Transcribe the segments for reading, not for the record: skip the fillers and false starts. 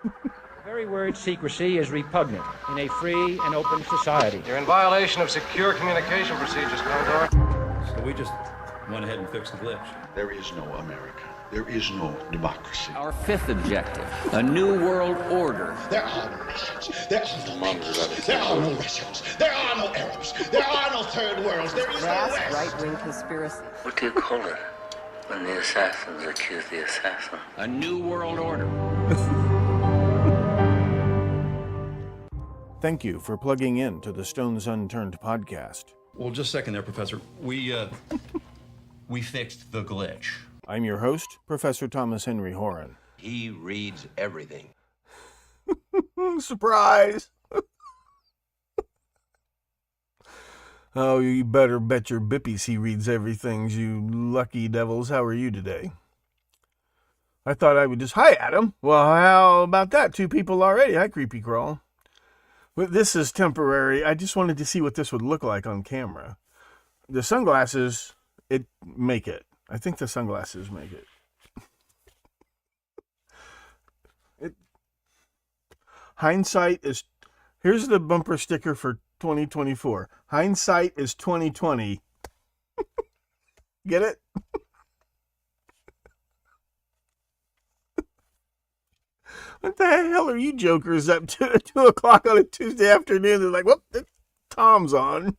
The very word secrecy is repugnant in a free and open society. You're in violation of secure communication procedures, Commodore. So we just went ahead and fixed the glitch. There is no America. There is no democracy. Our fifth objective, a new world order. There are no Russians. There are no Mongols. There are no Russians. There are no Arabs. There are no third worlds. There is no West. Right-wing conspiracy. What do you call it when the assassins accuse the assassin? A new world order. Thank you for plugging in to the Stones Unturned podcast. Well, just a second there, Professor. We fixed the glitch. I'm your host, Professor Thomas Henry Horan. He reads everything. Surprise! Oh, you better bet your bippies he reads everything, you lucky devils. How are you today? I thought I would just... Hi, Adam. Well, how about that? 2 people already. Hi, Creepy Crawl. But this is temporary. I just wanted to see what this would look like on camera. The sunglasses, make it. I think the sunglasses make it. Hindsight is... Here's the bumper sticker for 2024. Hindsight is 2020. Get it? What the hell are you jokers up to at 2 o'clock on a Tuesday afternoon? They're like, whoop, Tom's on.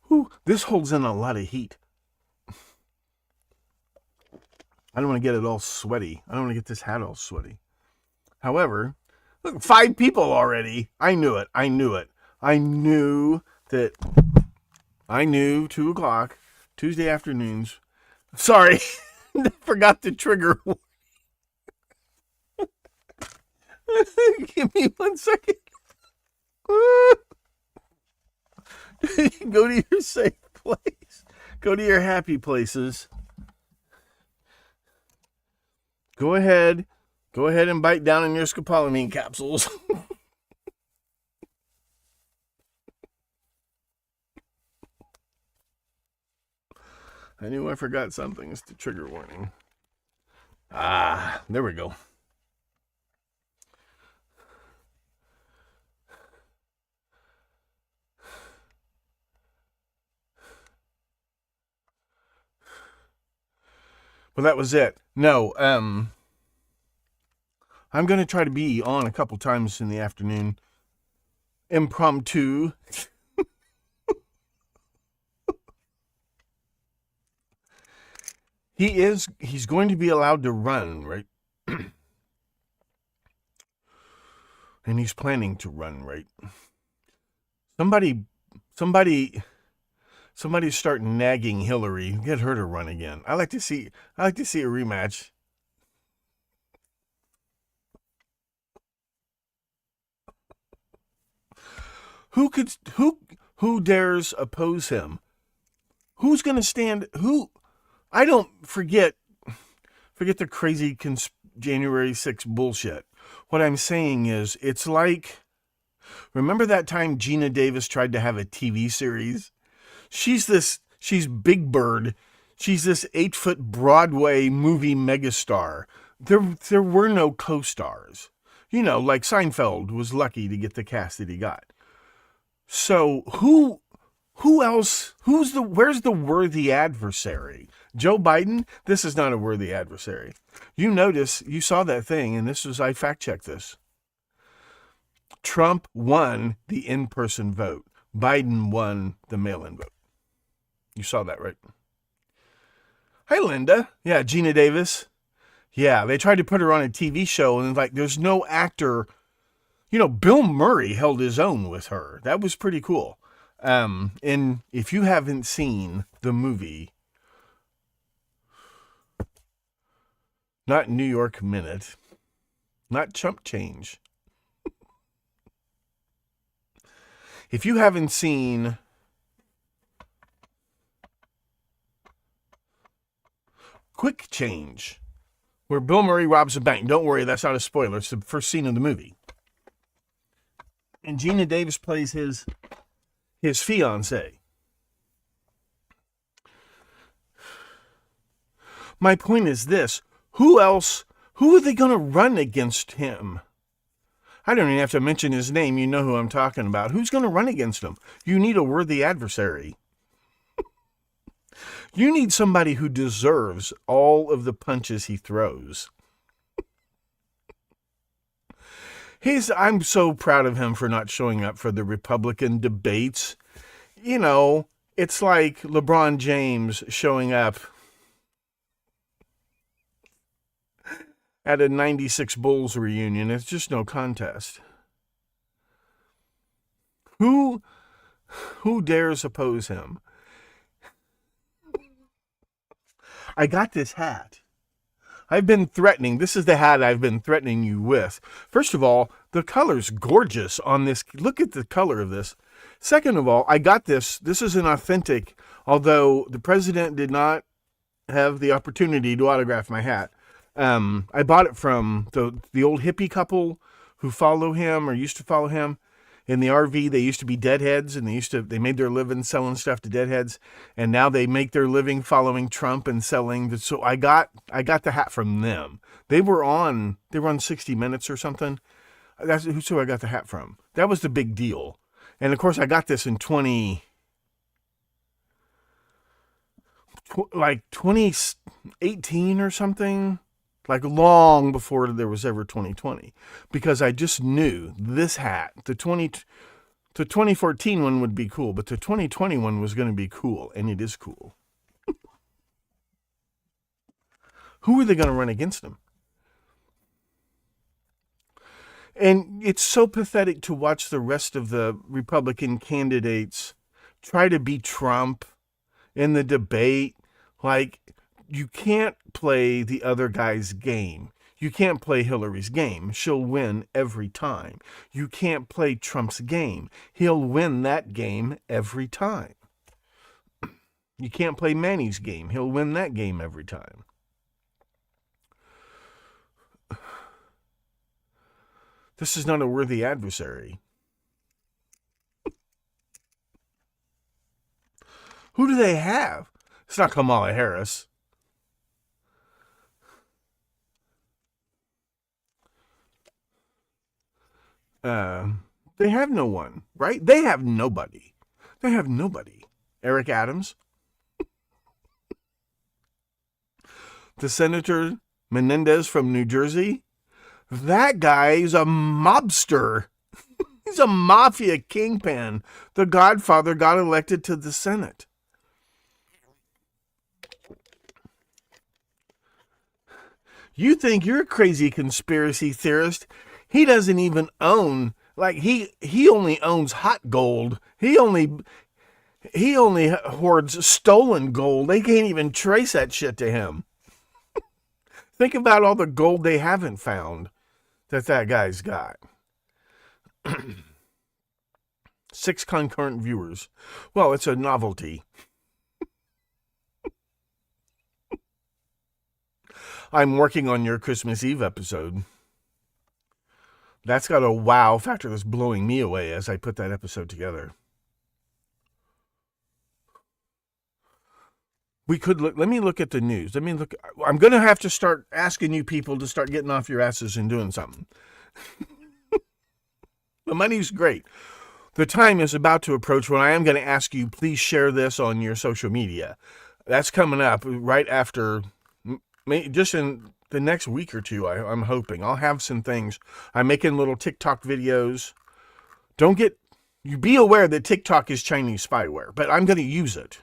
Whew, this holds in a lot of heat. I don't want to get it all sweaty. I don't want to get this hat all sweaty. However, look, 5 people already. I knew it. I knew 2 o'clock, Tuesday afternoons. Sorry. Forgot the trigger. Give me 1 second. Go to your safe place. Go to your happy places. Go ahead and bite down in your scopolamine capsules. I knew I forgot something. It's the trigger warning. There we go. Well, that was it. No, I'm going to try to be on a couple times in the afternoon. Impromptu. He's going to be allowed to run, right? And he's planning to run, right? Somebody start nagging Hillary, get her to run again. I like to see a rematch. Who dares oppose him? Who's going to stand? I don't forget the crazy January 6th bullshit. What I'm saying is, it's like, remember that time Gina Davis tried to have a TV series? She's Big Bird. She's this 8-foot Broadway movie megastar. There were no co-stars. You know, like Seinfeld was lucky to get the cast that he got. So who else? Where's the worthy adversary? Joe Biden? This is not a worthy adversary. You saw that thing, and I fact-checked this. Trump won the in-person vote. Biden won the mail-in vote. You saw that, right? Hi, Linda. Yeah, Gina Davis. Yeah, they tried to put her on a TV show, and there's no actor. You know, Bill Murray held his own with her. That was pretty cool. And if you haven't seen the movie, not New York Minute, not Chump Change. If you haven't seen Quick Change, where Bill Murray robs a bank, don't worry, that's not a spoiler. It's the first scene of the movie. And Gina Davis plays his fiancée. My point is this. Who else? Who are they going to run against him? I don't even have to mention his name. You know who I'm talking about. Who's going to run against him? You need a worthy adversary. You need somebody who deserves all of the punches he throws. I'm so proud of him for not showing up for the Republican debates. You know, it's like LeBron James showing up at a 96 Bulls reunion. It's just no contest. Who dares oppose him? I got this hat. I've been threatening. This is the hat I've been threatening you with. First of all, the color's gorgeous on this. Look at the color of this. Second of all, I got this. This is an authentic, although the president did not have the opportunity to autograph my hat. I bought it from the old hippie couple who follow him or used to follow him. In the RV, they used to be deadheads, and they made their living selling stuff to deadheads, and now they make their living following Trump and selling. So I got the hat from them. They were on 60 Minutes or something. That's who I got the hat from. That was the big deal. And of course, I got this in 2018 or something. Like long before there was ever 2020, because I just knew this hat, the 2014 one would be cool, but the 2020 one was going to be cool, and it is cool. Who are they going to run against him? And it's so pathetic to watch the rest of the Republican candidates try to beat Trump in the debate. Like, you can't play the other guy's game. You can't play Hillary's game. She'll win every time. You can't play Trump's game. He'll win that game every time. You can't play Manny's game. He'll win that game every time. This is not a worthy adversary. Who do they have? It's not Kamala Harris. They have no one, right? They have nobody. Eric Adams. The Senator Menendez from New Jersey. That guy's a mobster. He's a mafia kingpin. The Godfather got elected to the Senate. You think you're a crazy conspiracy theorist. He doesn't even own, like, he only owns hot gold. He only hoards stolen gold. They can't even trace that shit to him. Think about all the gold they haven't found that guy's got. 6 concurrent viewers. Well, it's a novelty. I'm working on your Christmas Eve episode. That's got a wow factor that's blowing me away as I put that episode together. Let me look at the news. I'm going to have to start asking you people to start getting off your asses and doing something. The money's great. The time is about to approach when I am going to ask you, please share this on your social media. That's coming up right after, just in the next week or two, I'm hoping. I'll have some things. I'm making little TikTok videos. You be aware that TikTok is Chinese spyware, but I'm going to use it.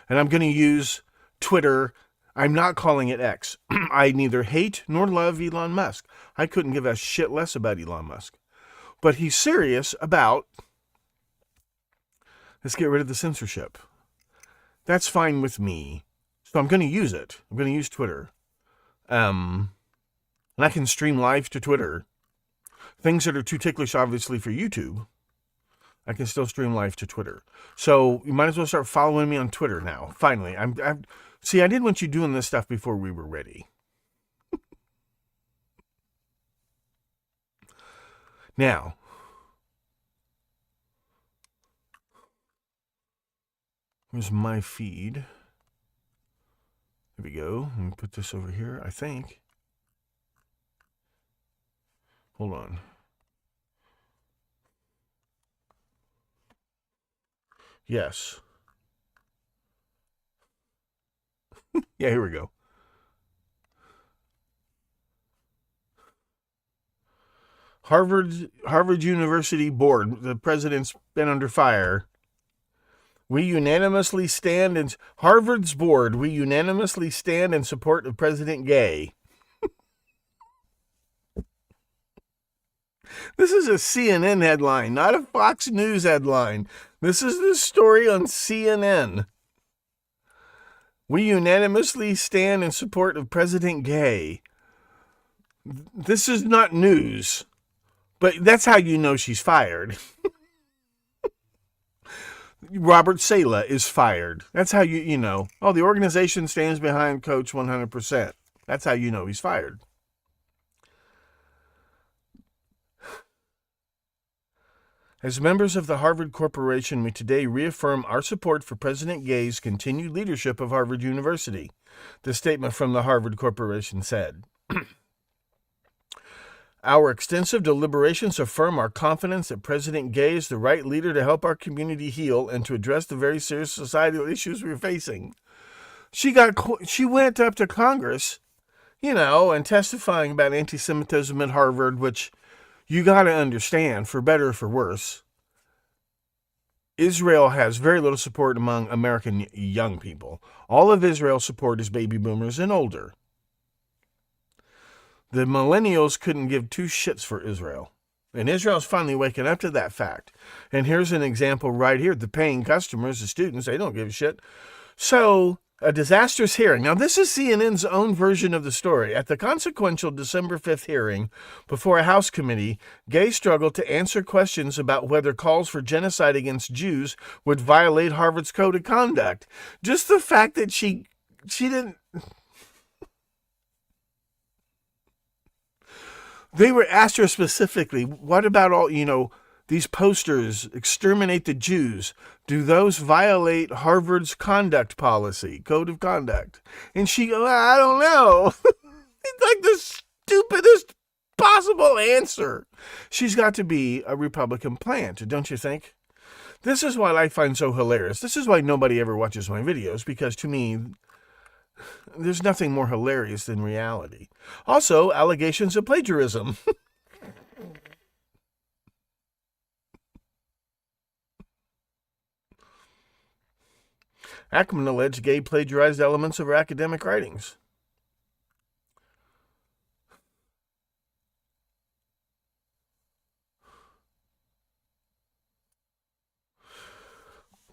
And I'm going to use Twitter. I'm not calling it X. I neither hate nor love Elon Musk. I couldn't give a shit less about Elon Musk. But he's serious about, let's get rid of the censorship. That's fine with me. So I'm going to use it. I'm going to use Twitter. And I can stream live to Twitter. Things that are too ticklish, obviously, for YouTube, I can still stream live to Twitter. So you might as well start following me on Twitter now. Finally, I didn't want you doing this stuff before we were ready. Now, here's my feed. There we go. Let me put this over here, I think. Hold on. Yes. Yeah, here we go. Harvard University Board, the president's been under fire. Harvard's board, we unanimously stand in support of President Gay. This is a CNN headline, not a Fox News headline. This is the story on CNN. We unanimously stand in support of President Gay. This is not news, but that's how you know she's fired. Robert Saleh is fired. That's how you know. Oh, the organization stands behind Coach 100%. That's how you know he's fired. As members of the Harvard Corporation, we today reaffirm our support for President Gay's continued leadership of Harvard University, the statement from the Harvard Corporation said. Our extensive deliberations affirm our confidence that President Gay is the right leader to help our community heal and to address the very serious societal issues we're facing. She went up to Congress, and testifying about anti-Semitism at Harvard, which you got to understand, for better or for worse, Israel has very little support among American young people. All of Israel's support is baby boomers and older. The millennials couldn't give two shits for Israel. And Israel's finally waking up to that fact. And here's an example right here. The paying customers, the students, they don't give a shit. So, a disastrous hearing. Now, this is CNN's own version of the story. At the consequential December 5th hearing before a House committee, Gay struggled to answer questions about whether calls for genocide against Jews would violate Harvard's code of conduct. Just the fact that she didn't... They were asked her specifically, what about all, these posters, exterminate the Jews? Do those violate Harvard's conduct policy, code of conduct? And she goes, I don't know. It's like the stupidest possible answer. She's got to be a Republican plant, don't you think? This is what I find so hilarious. This is why nobody ever watches my videos, because to me, there's nothing more hilarious than reality. Also, allegations of plagiarism. Ackman alleged Gay plagiarized elements of her academic writings.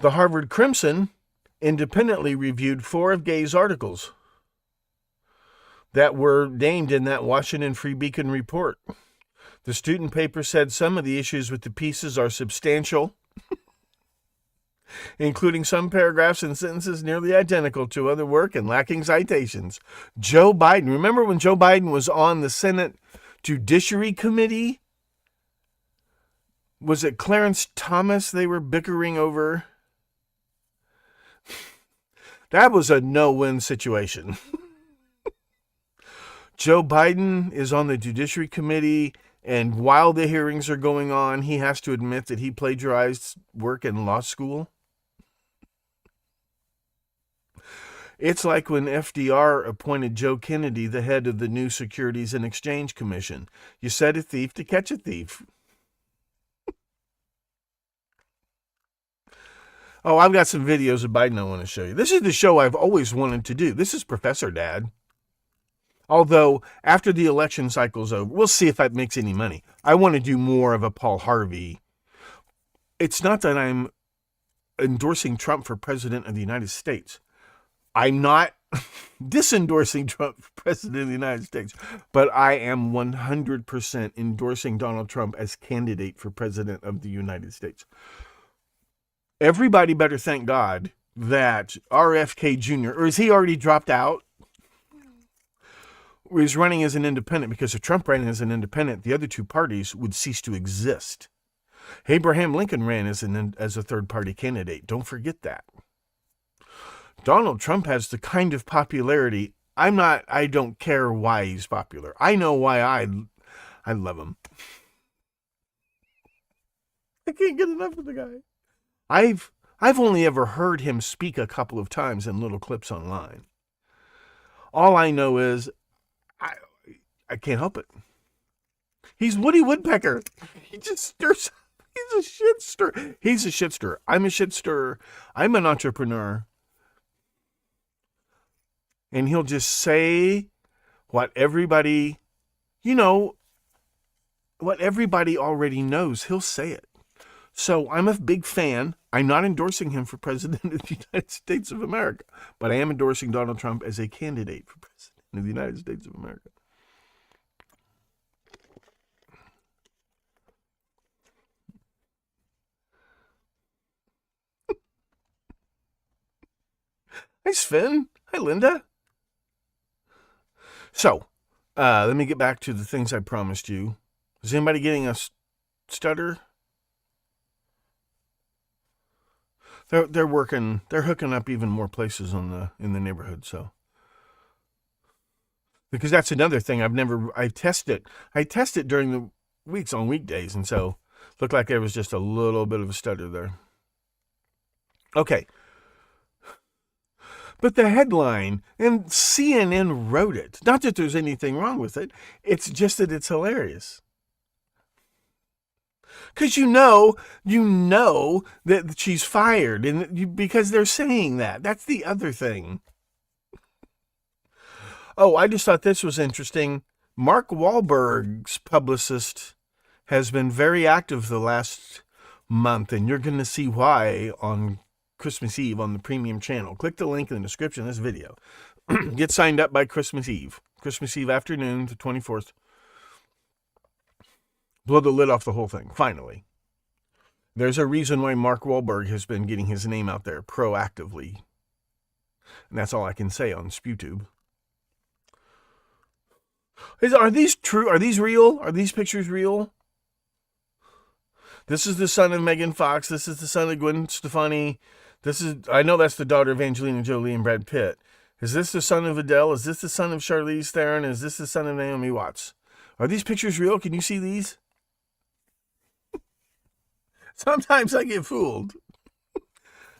The Harvard Crimson independently reviewed 4 of Gay's articles that were named in that Washington Free Beacon report. The student paper said some of the issues with the pieces are substantial, including some paragraphs and sentences nearly identical to other work and lacking citations. Joe Biden, remember when Joe Biden was on the Senate Judiciary Committee? Was it Clarence Thomas they were bickering over? That was a no-win situation. Joe Biden is on the Judiciary Committee, and while the hearings are going on, he has to admit that he plagiarized work in law school. It's like when FDR appointed Joe Kennedy the head of the new Securities and Exchange Commission. You set a thief to catch a thief. Oh, I've got some videos of Biden I want to show you. This is the show I've always wanted to do. This is Professor Dad. Although, after the election cycle's over, we'll see if that makes any money. I want to do more of a Paul Harvey. It's not that I'm endorsing Trump for president of the United States. I'm not disendorsing Trump for president of the United States, but I am 100% endorsing Donald Trump as candidate for president of the United States. Everybody better thank God that RFK Jr., or is he already dropped out? Or he's running as an independent, because if Trump ran as an independent, the other two parties would cease to exist. Abraham Lincoln ran as a third-party candidate. Don't forget that. Donald Trump has the kind of popularity. I don't care why he's popular. I know why I love him. I can't get enough of the guy. I've only ever heard him speak a couple of times in little clips online. All I know is I can't help it. He's Woody Woodpecker. He just stirs. He's a shit stirrer. He's a shit stirrer. I'm a shit stirrer. I'm an entrepreneur. And he'll just say what everybody, what everybody already knows. He'll say it. So I'm a big fan. I'm not endorsing him for president of the United States of America, but I am endorsing Donald Trump as a candidate for president of the United States of America. Hi, Sven. Hi, Linda. So, let me get back to the things I promised you. Is anybody getting a stutter? They're working. They're hooking up even more places in the neighborhood. So, because that's another thing I test it. I test it during the weeks on weekdays, and so looked like there was just a little bit of a stutter there. Okay. But the headline, and CNN wrote it. Not that there's anything wrong with it. It's just that it's hilarious. Because you know that she's fired, and because they're saying that. That's the other thing. Oh, I just thought this was interesting. Mark Wahlberg's publicist has been very active the last month, and you're going to see why on Christmas Eve on the premium channel. Click the link in the description of this video. Get signed up by Christmas Eve afternoon, the 24th. Blow the lid off the whole thing, finally. There's a reason why Mark Wahlberg has been getting his name out there proactively. And that's all I can say on SpewTube. Are these true? Are these real? Are these pictures real? This is the son of Megan Fox. This is the son of Gwen Stefani. I know that's the daughter of Angelina Jolie and Brad Pitt. Is this the son of Adele? Is this the son of Charlize Theron? Is this the son of Naomi Watts? Are these pictures real? Can you see these? Sometimes I get fooled.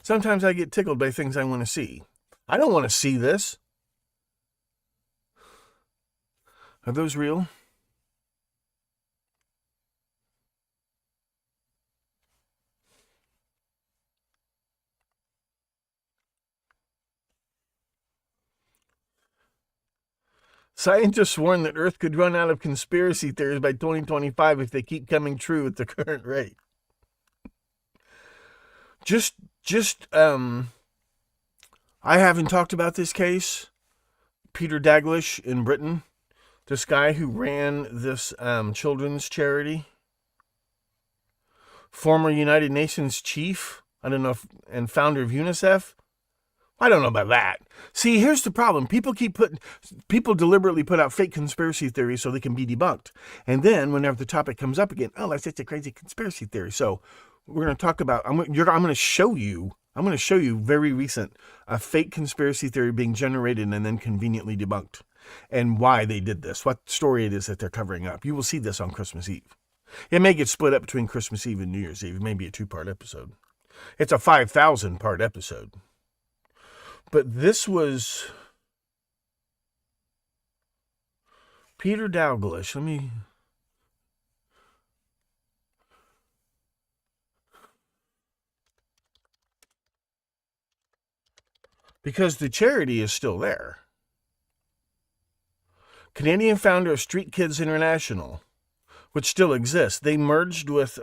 Sometimes I get tickled by things I want to see. I don't want to see this. Are those real? Scientists warn that Earth could run out of conspiracy theories by 2025 if they keep coming true at the current rate. I haven't talked about this case. Peter Daglish in Britain, this guy who ran this children's charity, former United Nations chief, and founder of UNICEF. I don't know about that. See, here's the problem. People deliberately put out fake conspiracy theories so they can be debunked. And then whenever the topic comes up again, oh, that's just a crazy conspiracy theory. So we're going to talk about, I'm going to show you very recent, a fake conspiracy theory being generated and then conveniently debunked, and why they did this, what story it is that they're covering up. You will see this on Christmas Eve. It may get split up between Christmas Eve and New Year's Eve. It may be a 2-part episode. It's a 5,000-part episode. But this was Peter Daglish. Because the charity is still there. Canadian founder of Street Kids International, which still exists. They merged with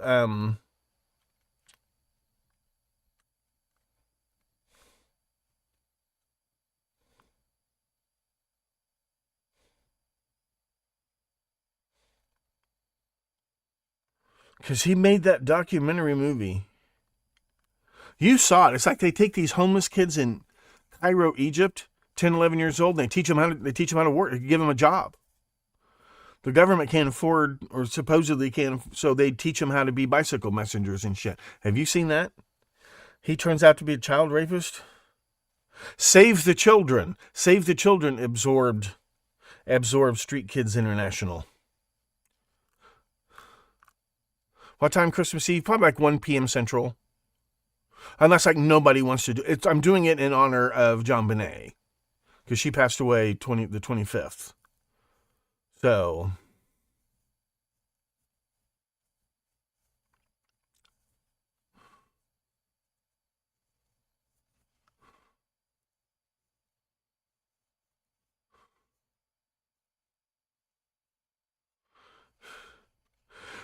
because he made that documentary movie. You saw it. It's like they take these homeless kids in Cairo, Egypt, 10, 11 years old, and they teach them how to work. They give them a job. The government can't afford, or supposedly can, so they teach them how to be bicycle messengers and shit. Have you seen that? He turns out to be a child rapist. Save the Children. Save the Children absorbed Street Kids International. What time Christmas Eve? Probably like 1 p.m. Central. Unless like nobody wants to do it. I'm doing it in honor of John Bonet. Because she passed away the 25th. So...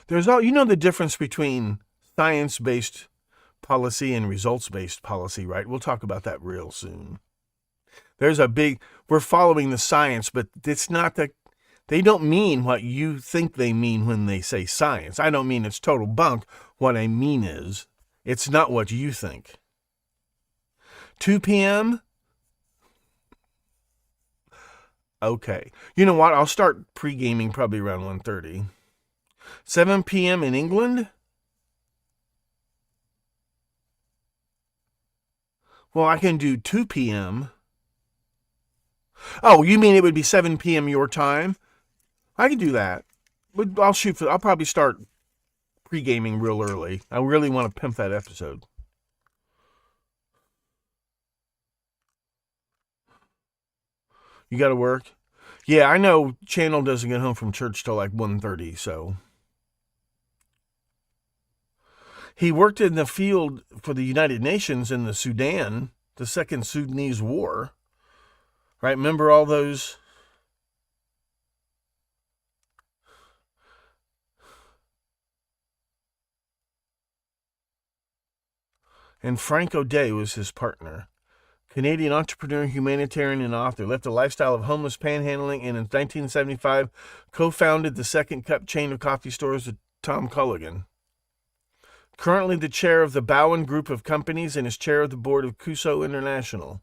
There's all, you know, the difference between science-based policy and results-based policy, right? We'll talk about that real soon. We're following the science, but it's not that they don't mean what you think they mean when they say science. I don't mean it's total bunk. What I mean is it's not what you think. 2 p.m.? Okay. You know what? I'll start pre-gaming probably around 1:30. 7 p.m. in England? Well, I can do 2 p.m. Oh, you mean it would be 7 p.m. your time? I can do that. But I'll probably start pre-gaming real early. I really want to pimp that episode. You got to work? Yeah, I know Channel doesn't get home from church till like 1:30, so... He worked in the field for the United Nations in the Sudan, the Second Sudanese War. Right? Remember all those? And Frank O'Day was his partner. Canadian entrepreneur, humanitarian, and author. Left a lifestyle of homeless panhandling and in 1975 co-founded the Second Cup chain of coffee stores with Tom Culligan. Currently the chair of the Bowen Group of Companies and is chair of the board of CUSO International.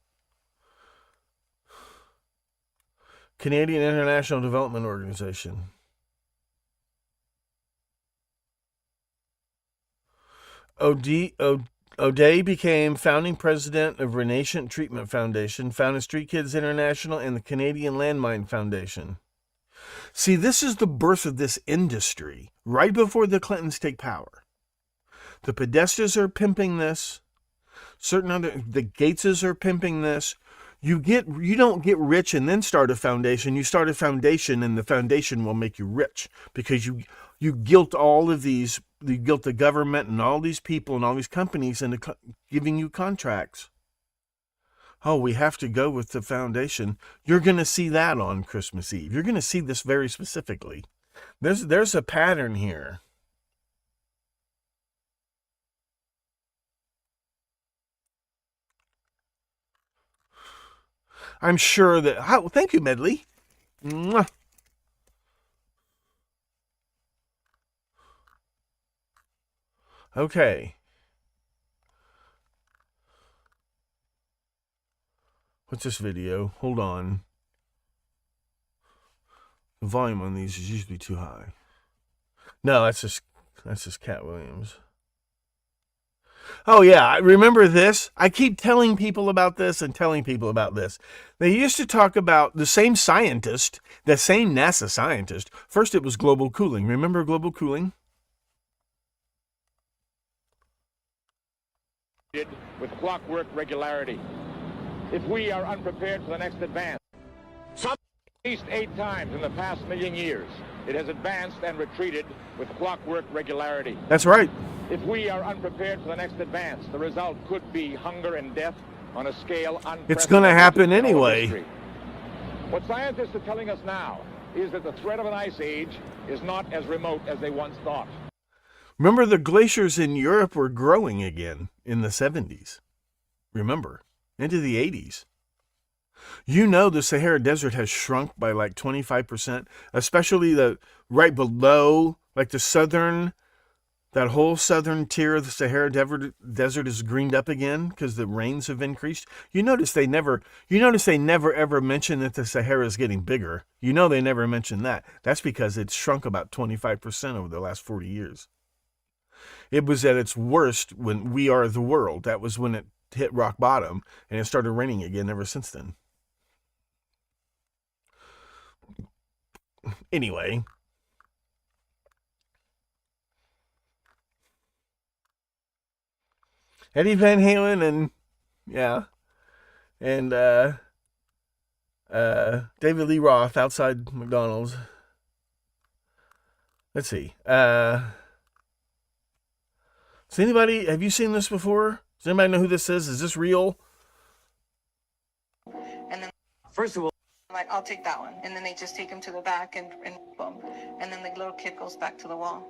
Canadian International Development Organization. O'Day became founding president of Renascent Treatment Foundation, founded Street Kids International, and the Canadian Landmine Foundation. See, this is the birth of this industry, right before the Clintons take power. The Podestas are pimping this. The Gateses are pimping this. You don't get rich and then start a foundation. You start a foundation, and the foundation will make you rich because you guilt all of these. You guilt the government and all these people and all these companies into giving you contracts. Oh, we have to go with the foundation. You're going to see that on Christmas Eve. You're going to see this very specifically. There's a pattern here. I'm sure that... thank you, Medley. Mwah. Okay. What's this video? Hold on. The volume on these is usually too high. No, that's just Cat Williams. Oh, yeah, I remember this. I keep telling people about this and telling people about this. They used to talk about the same scientist, the same NASA scientist. First, it was global cooling. Remember global cooling? With clockwork regularity. If we are unprepared for the next advance, at least 8 times in the past 1,000,000 years, it has advanced and retreated with clockwork regularity. That's right. If we are unprepared for the next advance, the result could be hunger and death on a scale unprecedented. It's going to happen anyway. What scientists are telling us now is that the threat of an ice age is not as remote as they once thought. Remember, the glaciers in Europe were growing again in the 70s. Remember, into the 80s. You know the Sahara Desert has shrunk by like 25%, especially the right below, like the southern, that whole southern tier of the Sahara Desert is greened up again because the rains have increased. You notice they never ever mention that the Sahara is getting bigger. You know they never mention that. That's because it's shrunk about 25% over the last 40 years. It was at its worst when We Are the World. That was when it hit rock bottom, and it started raining again ever since then. Anyway, Eddie Van Halen and David Lee Roth outside McDonald's. Let's see. Have you seen this before? Does anybody know who this is? Is this real? And then, first of all, like, I'll take that one. And then they just take him to the back and boom. And then the little kid goes back to the wall.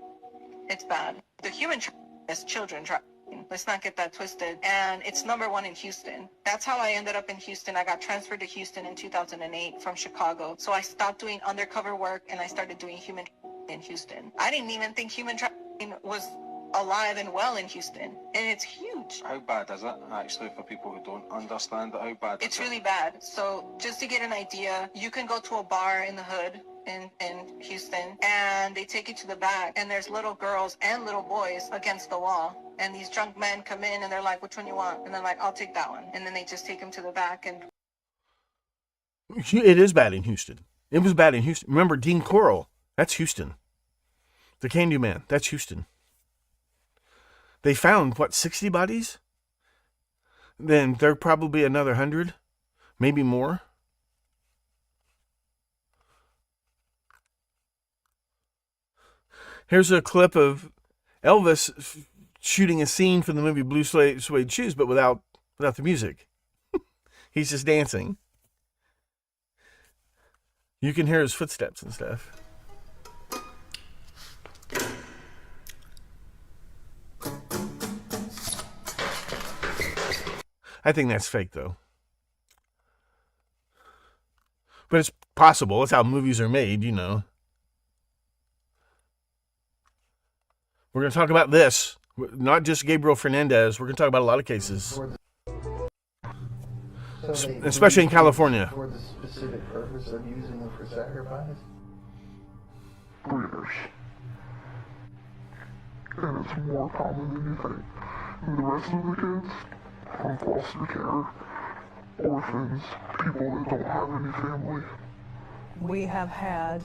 It's bad. The human is children trafficking. Let's not get that twisted. And it's #1 in Houston. That's how I ended up in Houston. I got transferred to Houston in 2008 from Chicago. So I stopped doing undercover work and I started doing human in Houston. I didn't even think human trafficking was alive and well in Houston, and it's huge. How bad is it, actually, for people who don't understand it? How bad it's really bad. So just to get an idea, you can go to a bar in the hood in Houston, and they take you to the back, and there's little girls and little boys against the wall, and these drunk men come in, and they're like, which one you want? And they're like, I'll take that one. And then they just take them to the back. And it is bad in Houston. It was bad in Houston. Remember Dean Coral? That's Houston. The Candyman, that's Houston. They found, 60 bodies? Then there probably another 100, maybe more. Here's a clip of Elvis shooting a scene from the movie Blue Suede Shoes, but without the music. He's just dancing. You can hear his footsteps and stuff. I think that's fake, though. But it's possible. It's how movies are made, you know. We're going to talk about this. Not just Gabriel Fernandez. We're going to talk about a lot of cases. Especially in California. For the specific purpose of using them for sacrifice? Breeders. And it's more common than you think. And the rest of the kids, from foster care, orphans, people that don't have any family. We have had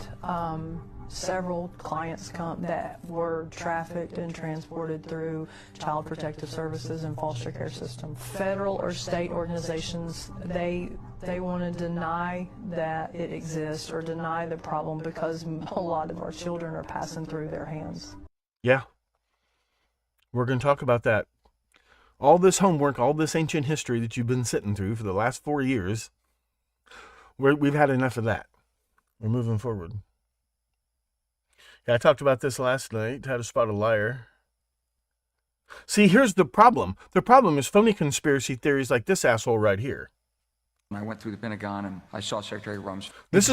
several clients come that were trafficked and transported through Child Protective Services and foster care system. Federal or state organizations, they want to deny that it exists or deny the problem because a lot of our children are passing through their hands. Yeah. We're going to talk about that. All this homework, all this ancient history that you've been sitting through for the last 4 years, we've had enough of that. We're moving forward. Yeah, I talked about this last night, how to spot a liar. See, here's the problem. The problem is phony conspiracy theories like this asshole right here. I went through the Pentagon and I saw Secretary Rumsfeld. This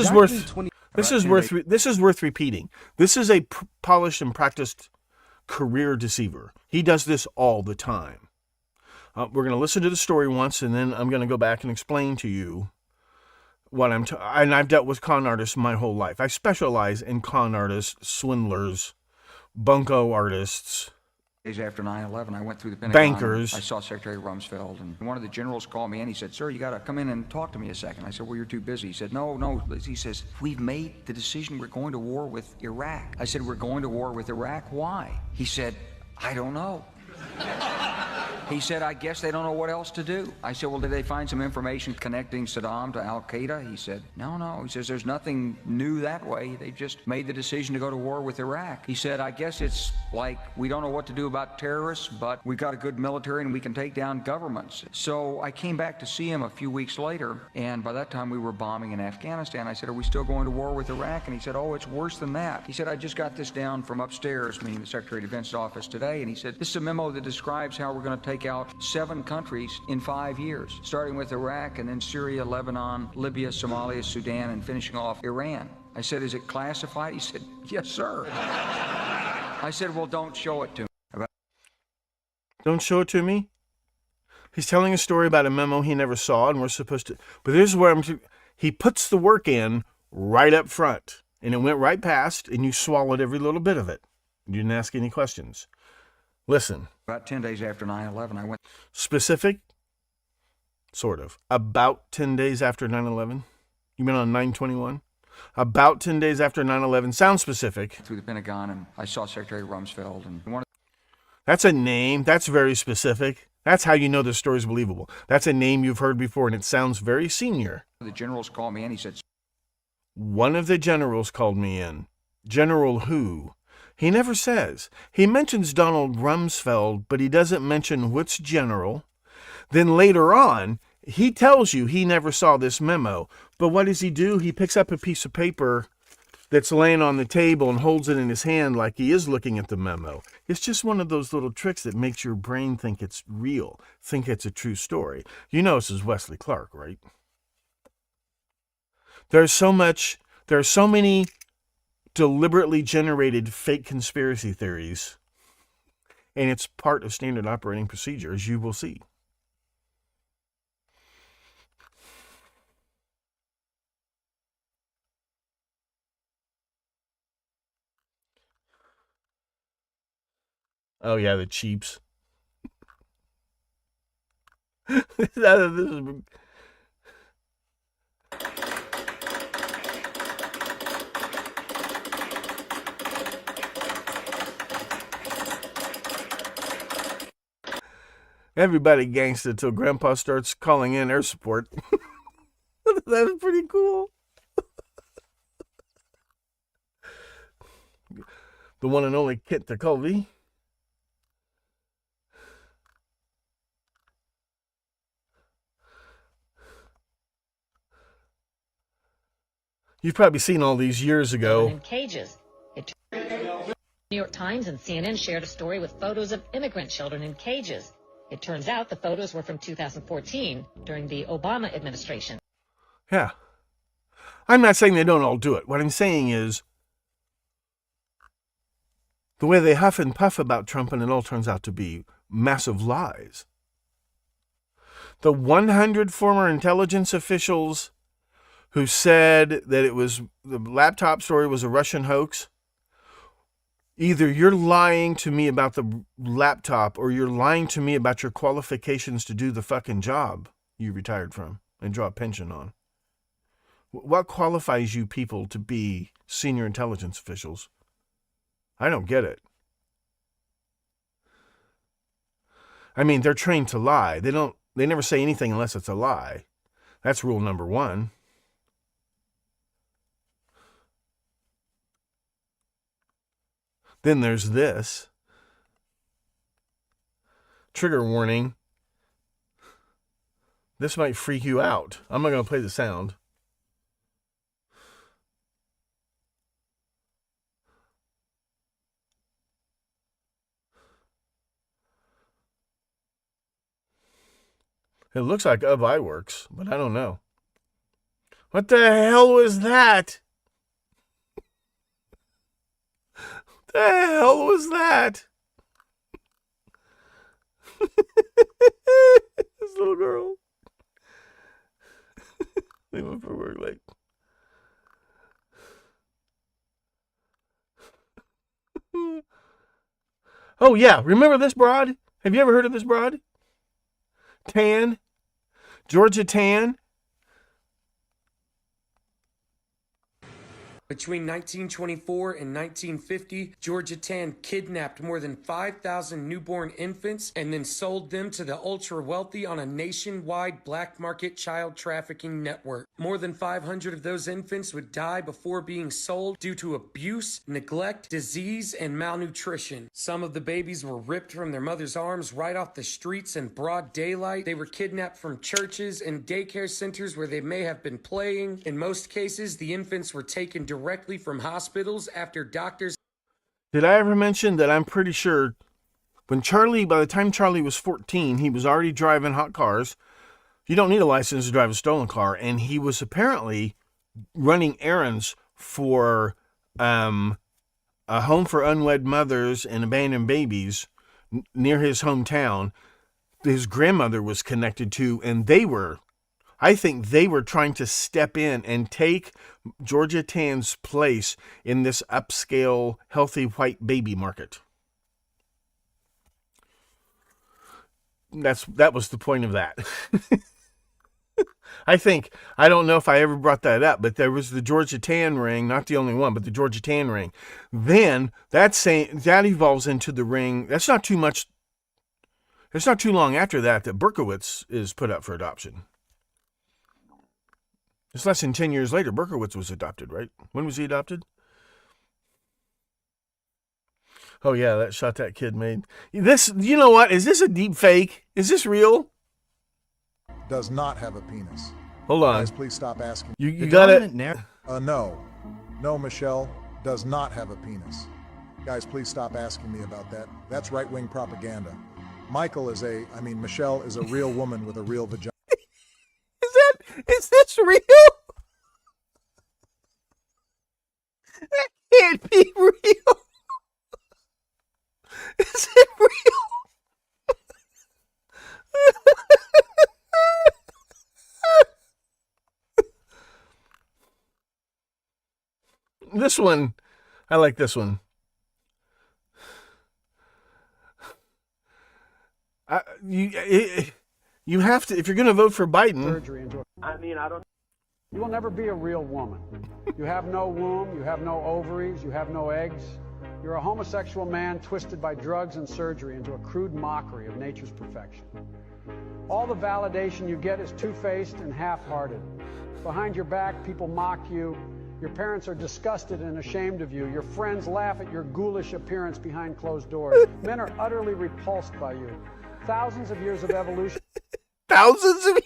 is worth repeating. This is a polished and practiced career deceiver. He does this all the time. We're going to listen to the story once, and then I'm going to go back and explain to you what and I've dealt with con artists my whole life. I specialize in con artists, swindlers, bunco artists. Days after 9/11, I went through the Pentagon. Bankers. I saw Secretary Rumsfeld, and one of the generals called me in. He said, "Sir, you got to come in and talk to me a second." I said, "Well, you're too busy." He said, "No." He says, "We've made the decision. We're going to war with Iraq." I said, "We're going to war with Iraq? Why?" He said, "I don't know." He said, "I guess they don't know what else to do." I said, "Well, did they find some information connecting Saddam to Al-Qaeda?" He said, No. He says, "There's nothing new that way. They just made the decision to go to war with Iraq." He said, "I guess it's like we don't know what to do about terrorists, but we've got a good military and we can take down governments." So I came back to see him a few weeks later, and by that time we were bombing in Afghanistan. I said, "Are we still going to war with Iraq?" And he said, "Oh, it's worse than that." He said, "I just got this down from upstairs," meaning the Secretary of Defense's office today, and he said, "This is a memo that describes how we're going to take out 7 countries in 5 years, starting with Iraq and then Syria, Lebanon, Libya, Somalia, Sudan, and finishing off Iran." I said, "Is it classified?" He said, "Yes, sir." I said, "Well, don't show it to me." Don't show it to me? He's telling a story about a memo he never saw, and we're supposed to... But this is where he puts the work in right up front, and it went right past, and you swallowed every little bit of it. You didn't ask any questions. Listen. About 10 days after 9/11, I went... Specific? Sort of. About 10 days after 9/11? You mean on 9/21? About 10 days after 9/11. Sounds specific. Through the Pentagon, and I saw Secretary Rumsfeld. And That's a name. That's very specific. That's how you know the story's believable. That's a name you've heard before, and it sounds very senior. The generals called me in. He said, one of the generals called me in. General who? He never says. He mentions Donald Rumsfeld, but he doesn't mention which general. Then later on, he tells you he never saw this memo. But what does he do? He picks up a piece of paper that's laying on the table and holds it in his hand like he is looking at the memo. It's just one of those little tricks that makes your brain think it's real, think it's a true story. You know this is Wesley Clark, right? There's so many deliberately generated fake conspiracy theories, and it's part of standard operating procedure, as you will see. Oh, yeah, the cheaps. Everybody gangsta till Grandpa starts calling in air support. That's pretty cool. The one and only Kit the Colby. You've probably seen all these years ago. In cages. New York Times and CNN shared a story with photos of immigrant children in cages. It turns out the photos were from 2014 during the Obama administration. Yeah. I'm not saying they don't all do it. What I'm saying is the way they huff and puff about Trump, and it all turns out to be massive lies. The 100 former intelligence officials who said that it was the laptop story was a Russian hoax. Either you're lying to me about the laptop or you're lying to me about your qualifications to do the fucking job you retired from and draw a pension on. What qualifies you people to be senior intelligence officials? I don't get it. I mean, they're trained to lie. They never say anything unless it's a lie. That's rule number one. Then there's this. Trigger warning. This might freak you out. I'm not going to play the sound. It looks like Of iWorks, but I don't know. What the hell was that? The hell was that? This little girl. They went for work late. Oh yeah, remember this broad? Have you ever heard of this broad? Tan, Georgia Tan. Between 1924 and 1950, Georgia Tan kidnapped more than 5,000 newborn infants and then sold them to the ultra-wealthy on a nationwide black market child trafficking network. More than 500 of those infants would die before being sold due to abuse, neglect, disease, and malnutrition. Some of the babies were ripped from their mother's arms right off the streets in broad daylight. They were kidnapped from churches and daycare centers where they may have been playing. In most cases, the infants were taken directly from hospitals after doctors. Did I ever mention that I'm pretty sure by the time Charlie was 14, he was already driving hot cars. You don't need a license to drive a stolen car. And he was apparently running errands for a home for unwed mothers and abandoned babies near his hometown. His grandmother was connected to, and I think they were trying to step in and take Georgia Tan's place in this upscale, healthy white baby market. That was the point of that. I don't know if I ever brought that up, but there was the Georgia Tan ring, not the only one, but the Georgia Tan ring. Then that evolves into the ring. That's not too much. It's not too long after that Berkowitz is put up for adoption. It's less than 10 years later. Berkowitz was adopted, right? When was he adopted? Oh, yeah, that shot that kid made. This, you know what? Is this a deep fake? Is this real? Does not have a penis. Hold on. Guys, please stop asking. You got it? No. No, Michelle does not have a penis. Guys, please stop asking me about that. That's right-wing propaganda. Michelle is a real woman with a real vagina. Is this real? That can't be real. Is it real? This one, I like this one. You have to, if you're going to vote for Biden. You will never be a real woman. You have no womb, you have no ovaries, you have no eggs. You're a homosexual man twisted by drugs and surgery into a crude mockery of nature's perfection. All the validation you get is two-faced and half-hearted. Behind your back, people mock you. Your parents are disgusted and ashamed of you. Your friends laugh at your ghoulish appearance behind closed doors. Men are utterly repulsed by you. Thousands of years of evolution. Thousands of years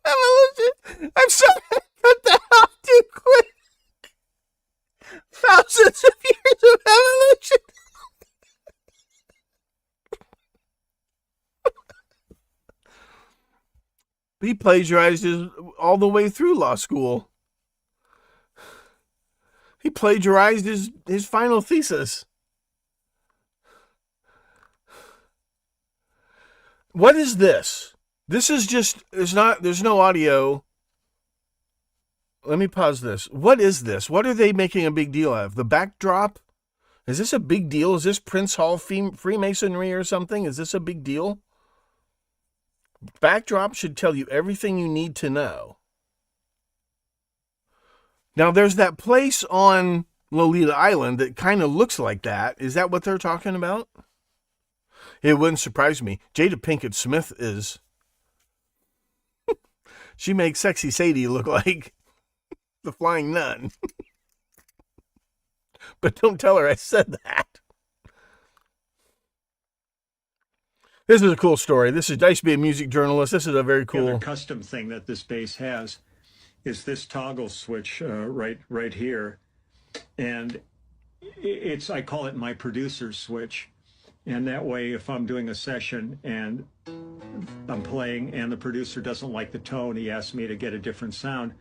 of evolution? I'm sorry, I cut that off too quick. Thousands of years of evolution. He plagiarized all the way through law school. He plagiarized his final thesis. What is this? This is just, there's no audio. Let me pause this. What is this? What are they making a big deal of? The backdrop? Is this a big deal? Is this Prince Hall Freemasonry or something? Is this a big deal? Backdrop should tell you everything you need to know. Now, there's that place on Lolita Island that kind of looks like that. Is that what they're talking about? It wouldn't surprise me. Jada Pinkett Smith is... she makes Sexy Sadie look like the Flying Nun. But don't tell her I said that. This is a cool story. I used to be a music journalist. This is a very cool... The other custom thing that this base has is this toggle switch right here. And I call it my producer switch. And that way, if I'm doing a session and I'm playing and the producer doesn't like the tone, he asks me to get a different sound,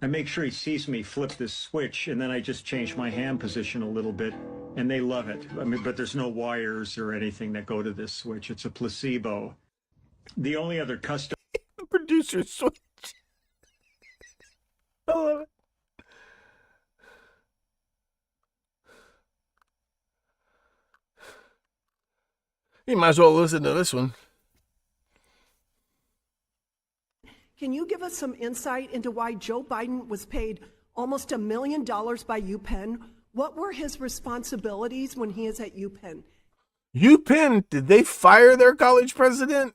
I make sure he sees me flip this switch, and then I just change my hand position a little bit, and they love it. But there's no wires or anything that go to this switch. It's a placebo. The only other custom... producer switch. I love it. You might as well listen to this one. Can you give us some insight into why Joe Biden was paid almost $1 million by UPenn? What were his responsibilities when he is at UPenn? UPenn, did they fire their college president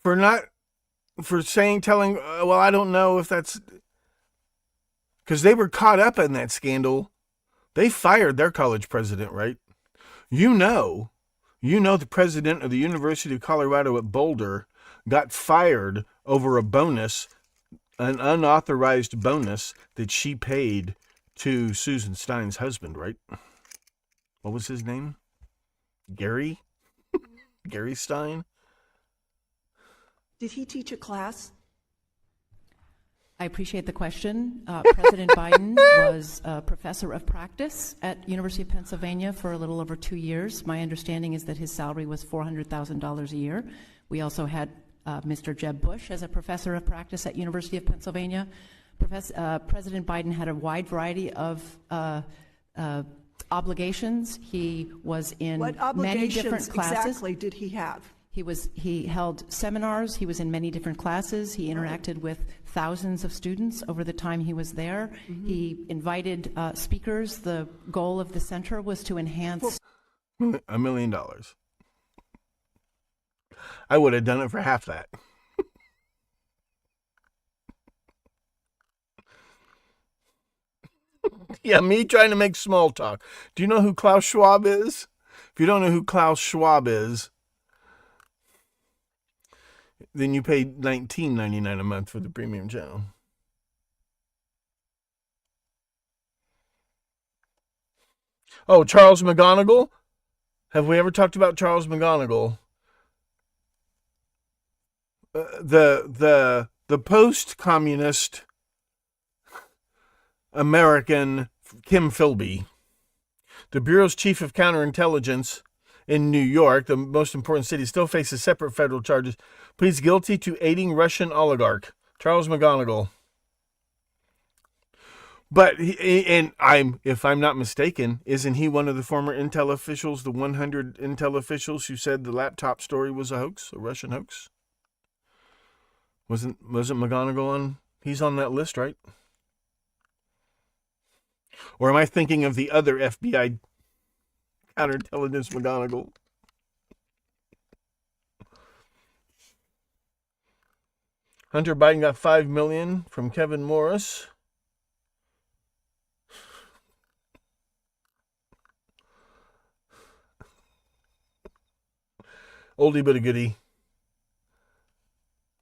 for telling, well, I don't know if that's, because they were caught up in that scandal. They fired their college president, right? You know the president of the University of Colorado at Boulder got fired over a bonus, an unauthorized bonus that she paid to Susan Stein's husband, right? What was his name? Gary? Gary Stein? Did he teach a class? I appreciate the question. President Biden was a professor of practice at University of Pennsylvania for a little over 2 years. My understanding is that his salary was $400,000 a year. We also had Mr. Jeb Bush as a professor of practice at University of Pennsylvania. President Biden had a wide variety of obligations. He was in many different classes. What obligations exactly did he have? He held seminars. He was in many different classes. He interacted with thousands of students over the time he was there. Mm-hmm. He invited speakers. The goal of the center was to enhance... $1 million. I would have done it for half that. Yeah, me trying to make small talk. Do you know who Klaus Schwab is? If you don't know who Klaus Schwab is, then you pay $19.99 a month for the premium channel. Oh, Charles McGonigal? Have we ever talked about Charles McGonigal? The post-communist American Kim Philby, the Bureau's chief of counterintelligence in New York, the most important city, still faces separate federal charges. Pleads guilty to aiding Russian oligarch Charles McGonigal. But if I'm not mistaken, isn't he one of the former Intel officials, the 100 Intel officials who said the laptop story was a hoax, a Russian hoax? Wasn't McGonigal on? He's on that list, right? Or am I thinking of the other FBI counterintelligence McGonigal? Hunter Biden got $5 million from Kevin Morris. Oldie but a goodie.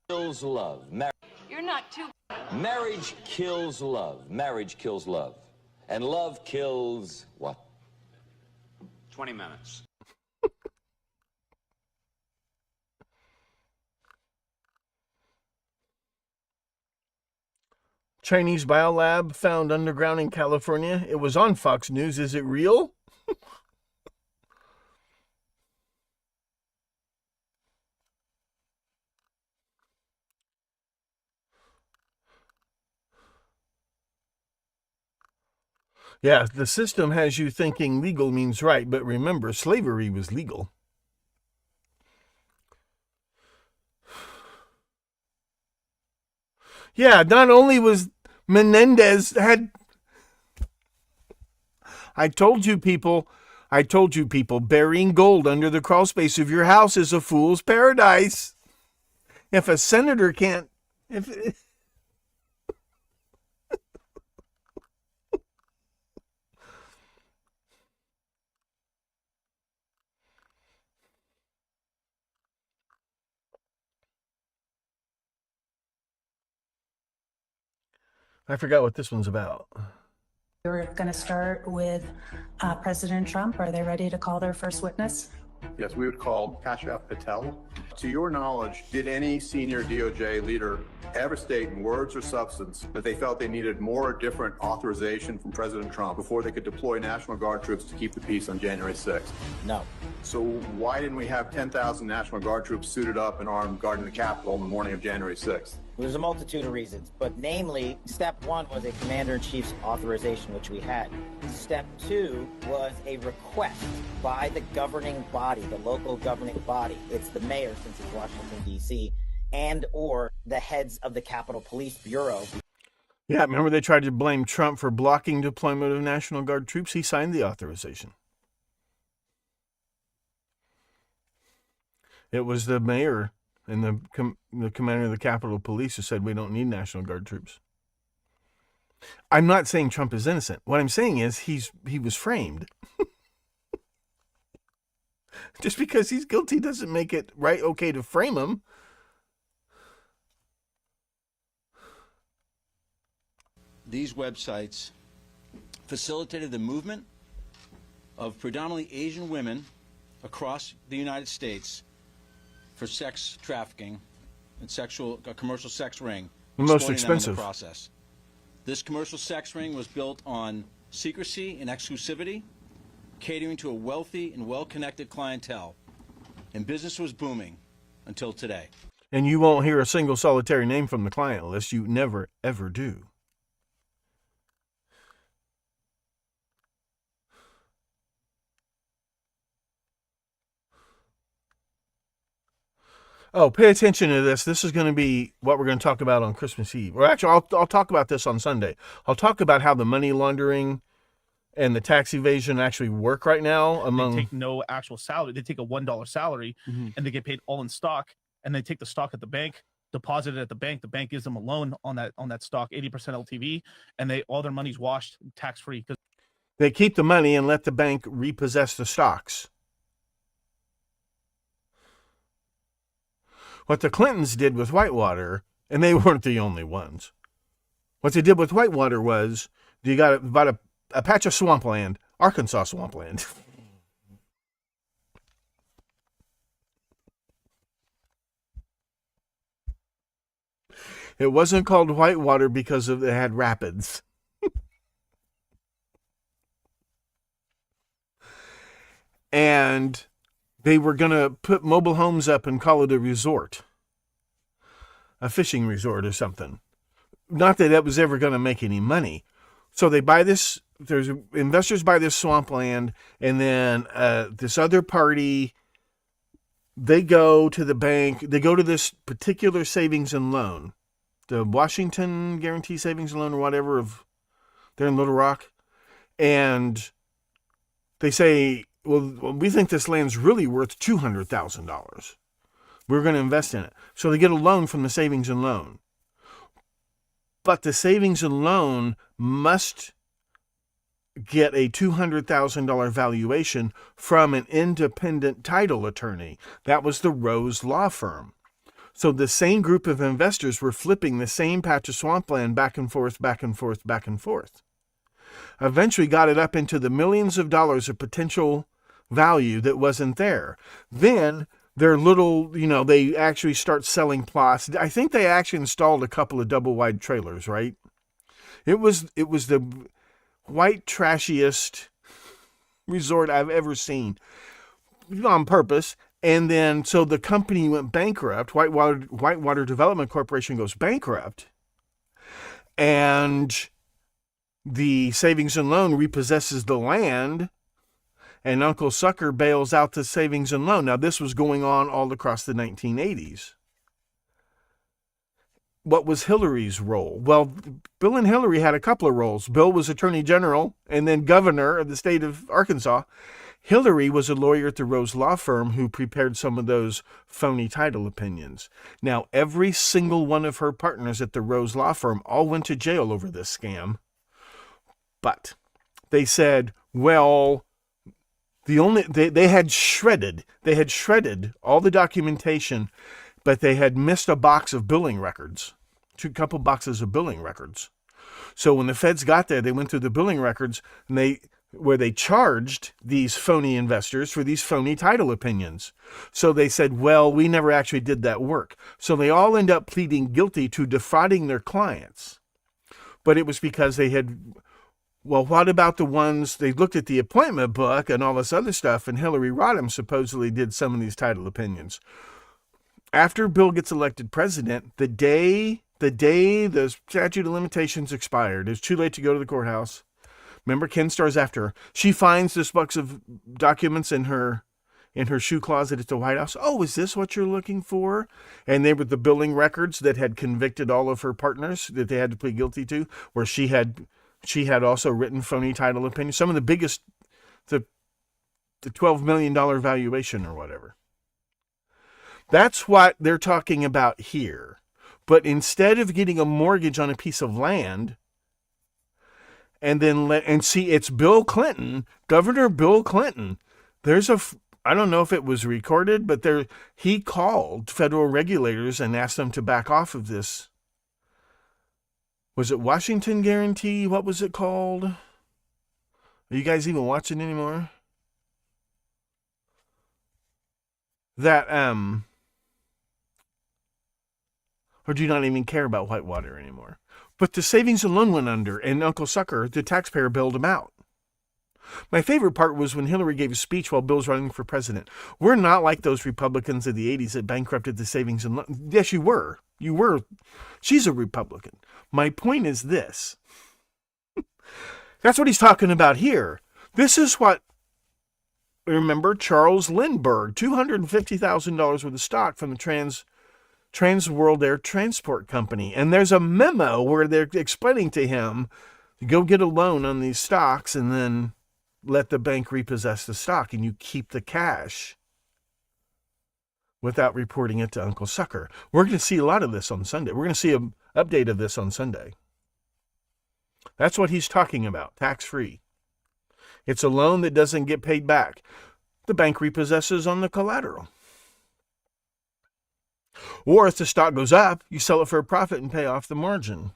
Kills love. You're not too. Marriage kills love. Marriage kills love. And love kills what? 20 minutes. Chinese biolab found underground in California. It was on Fox News. Is it real? Yeah, the system has you thinking legal means right, but remember, slavery was legal. Yeah, not only was Menendez had... I told you people, burying gold under the crawl space of your house is a fool's paradise. If a senator can't... I forgot what this one's about. We're going to start with President Trump. Are they ready to call their first witness? Yes, we would call Kashyap Patel. To your knowledge, did any senior DOJ leader ever state in words or substance that they felt they needed more or different authorization from President Trump before they could deploy National Guard troops to keep the peace on January 6th? No. So why didn't we have 10,000 National Guard troops suited up and armed guarding the Capitol on the morning of January 6th? There's a multitude of reasons, but namely, step one was a commander-in-chief's authorization, which we had. Step two was a request by the governing body, the local governing body. It's the mayor, since it's Washington, D.C., and or the heads of the Capitol Police Bureau. Yeah, remember they tried to blame Trump for blocking deployment of National Guard troops? He signed the authorization. It was the mayor and the commander of the Capitol Police who said we don't need National Guard troops. I'm not saying Trump is innocent. What I'm saying is he was framed. Just because he's guilty doesn't make it okay to frame him. These websites facilitated the movement of predominantly Asian women across the United States for sex trafficking and a commercial sex ring. The most expensive. In the process. This commercial sex ring was built on secrecy and exclusivity, catering to a wealthy and well-connected clientele. And business was booming until today. And you won't hear a single solitary name from the client list. You never, ever do. Oh, pay attention to this. This is going to be what we're going to talk about on Christmas Eve. Or actually, I'll talk about this on Sunday. I'll talk about how the money laundering and the tax evasion actually work right now among. They take no actual salary. They take a $1 salary Mhm. and they get paid all in stock, and they take the stock at the bank, deposit it at the bank. The bank gives them a loan on that stock, 80% LTV, and all their money's washed tax free. They keep the money and let the bank repossess the stocks. What the Clintons did with Whitewater, and they weren't the only ones. What they did with Whitewater was you got about a patch of swampland, Arkansas swampland. It wasn't called Whitewater because it had rapids. And they were going to put mobile homes up and call it a resort, a fishing resort or something. Not that that was ever going to make any money. So they buy this, there's investors buy this swampland, and then this other party, they go to the bank, they go to this particular savings and loan, the Washington Guarantee Savings and Loan or whatever, they're in Little Rock, and they say, well, we think this land's really worth $200,000. We're going to invest in it. So they get a loan from the savings and loan. But the savings and loan must get a $200,000 valuation from an independent title attorney. That was the Rose Law Firm. So the same group of investors were flipping the same patch of swampland back and forth, back and forth, back and forth. Eventually got it up into the millions of dollars of potential value that wasn't there. Then their little, they actually start selling plots. I think they actually installed a couple of double wide trailers, right? It was the white trashiest resort I've ever seen, on purpose. And then so the company went bankrupt. Whitewater Development Corporation goes bankrupt, and the savings and loan repossesses the land, and Uncle Sucker bails out the savings and loan. Now, this was going on all across the 1980s. What was Hillary's role? Well, Bill and Hillary had a couple of roles. Bill was Attorney General and then Governor of the state of Arkansas. Hillary was a lawyer at the Rose Law Firm who prepared some of those phony title opinions. Now, every single one of her partners at the Rose Law Firm all went to jail over this scam. But they said, well, they had shredded all the documentation, but they had missed a box of billing records, a couple boxes of billing records. So when the feds got there, they went through the billing records and where they charged these phony investors for these phony title opinions. So they said, well, we never actually did that work. So they all end up pleading guilty to defrauding their clients. But it was because they had, well, what about the ones, they looked at the appointment book and all this other stuff, and Hillary Rodham supposedly did some of these title opinions. After Bill gets elected president, the day the statute of limitations expired, it's too late to go to the courthouse. Remember, Ken Starr's after her. She finds this box of documents in her shoe closet at the White House. Oh, is this what you're looking for? And they were the billing records that had convicted all of her partners that they had to plead guilty to, where she had also written phony title opinions. Some of the biggest, the $12 million valuation or whatever. That's what they're talking about here. But instead of getting a mortgage on a piece of land, and see, it's Bill Clinton, Governor Bill Clinton. I don't know if it was recorded, but he called federal regulators and asked them to back off of this. Was it Washington Guarantee? What was it called? Are you guys even watching anymore? Or do you not even care about Whitewater anymore? But the savings and loan went under, and Uncle Sucker, the taxpayer, bailed him out. My favorite part was when Hillary gave a speech while Bill's running for president. We're not like those Republicans of the 80s that bankrupted the savings and loan. Yes, you were. You were. She's a Republican. My point is this. That's what he's talking about here. This is what, remember, Charles Lindbergh, $250,000 worth of stock from the Trans World Air Transport Company. And there's a memo where they're explaining to him You go get a loan on these stocks and then let the bank repossess the stock, and you keep the cash without reporting it to Uncle Sucker. We're going to see a lot of this on Sunday. We're going to see an update of this on Sunday. That's what he's talking about, tax-free. It's a loan that doesn't get paid back. The bank repossesses on the collateral. Or if the stock goes up, you sell it for a profit and pay off the margin.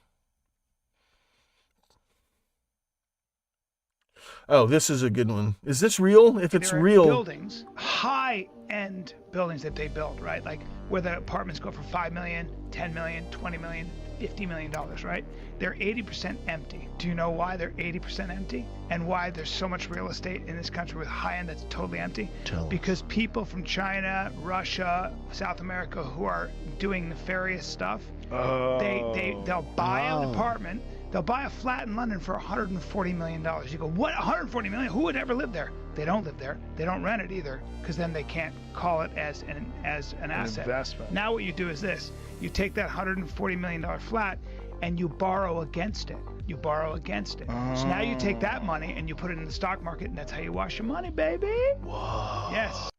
Oh, this is a good one. Is this real? If it's There are real... buildings, high-end buildings that they build, right? Like where the apartments go for $5 million, $10 million, $20 million, $50 million, right? They're 80% empty. Do you know why they're 80% empty? And why there's so much real estate in this country with high-end that's totally empty? Because people from China, Russia, South America who are doing nefarious stuff, they'll buy an apartment. They'll buy a flat in London for $140 million. You go, what, $140 million? Who would ever live there? They don't live there. They don't rent it either, because then they can't call it as an asset. Investment. Now what you do is this. You take that $140 million flat and you borrow against it. You borrow against it. So now you take that money and you put it in the stock market, and that's how you wash your money, baby. Whoa. Yes.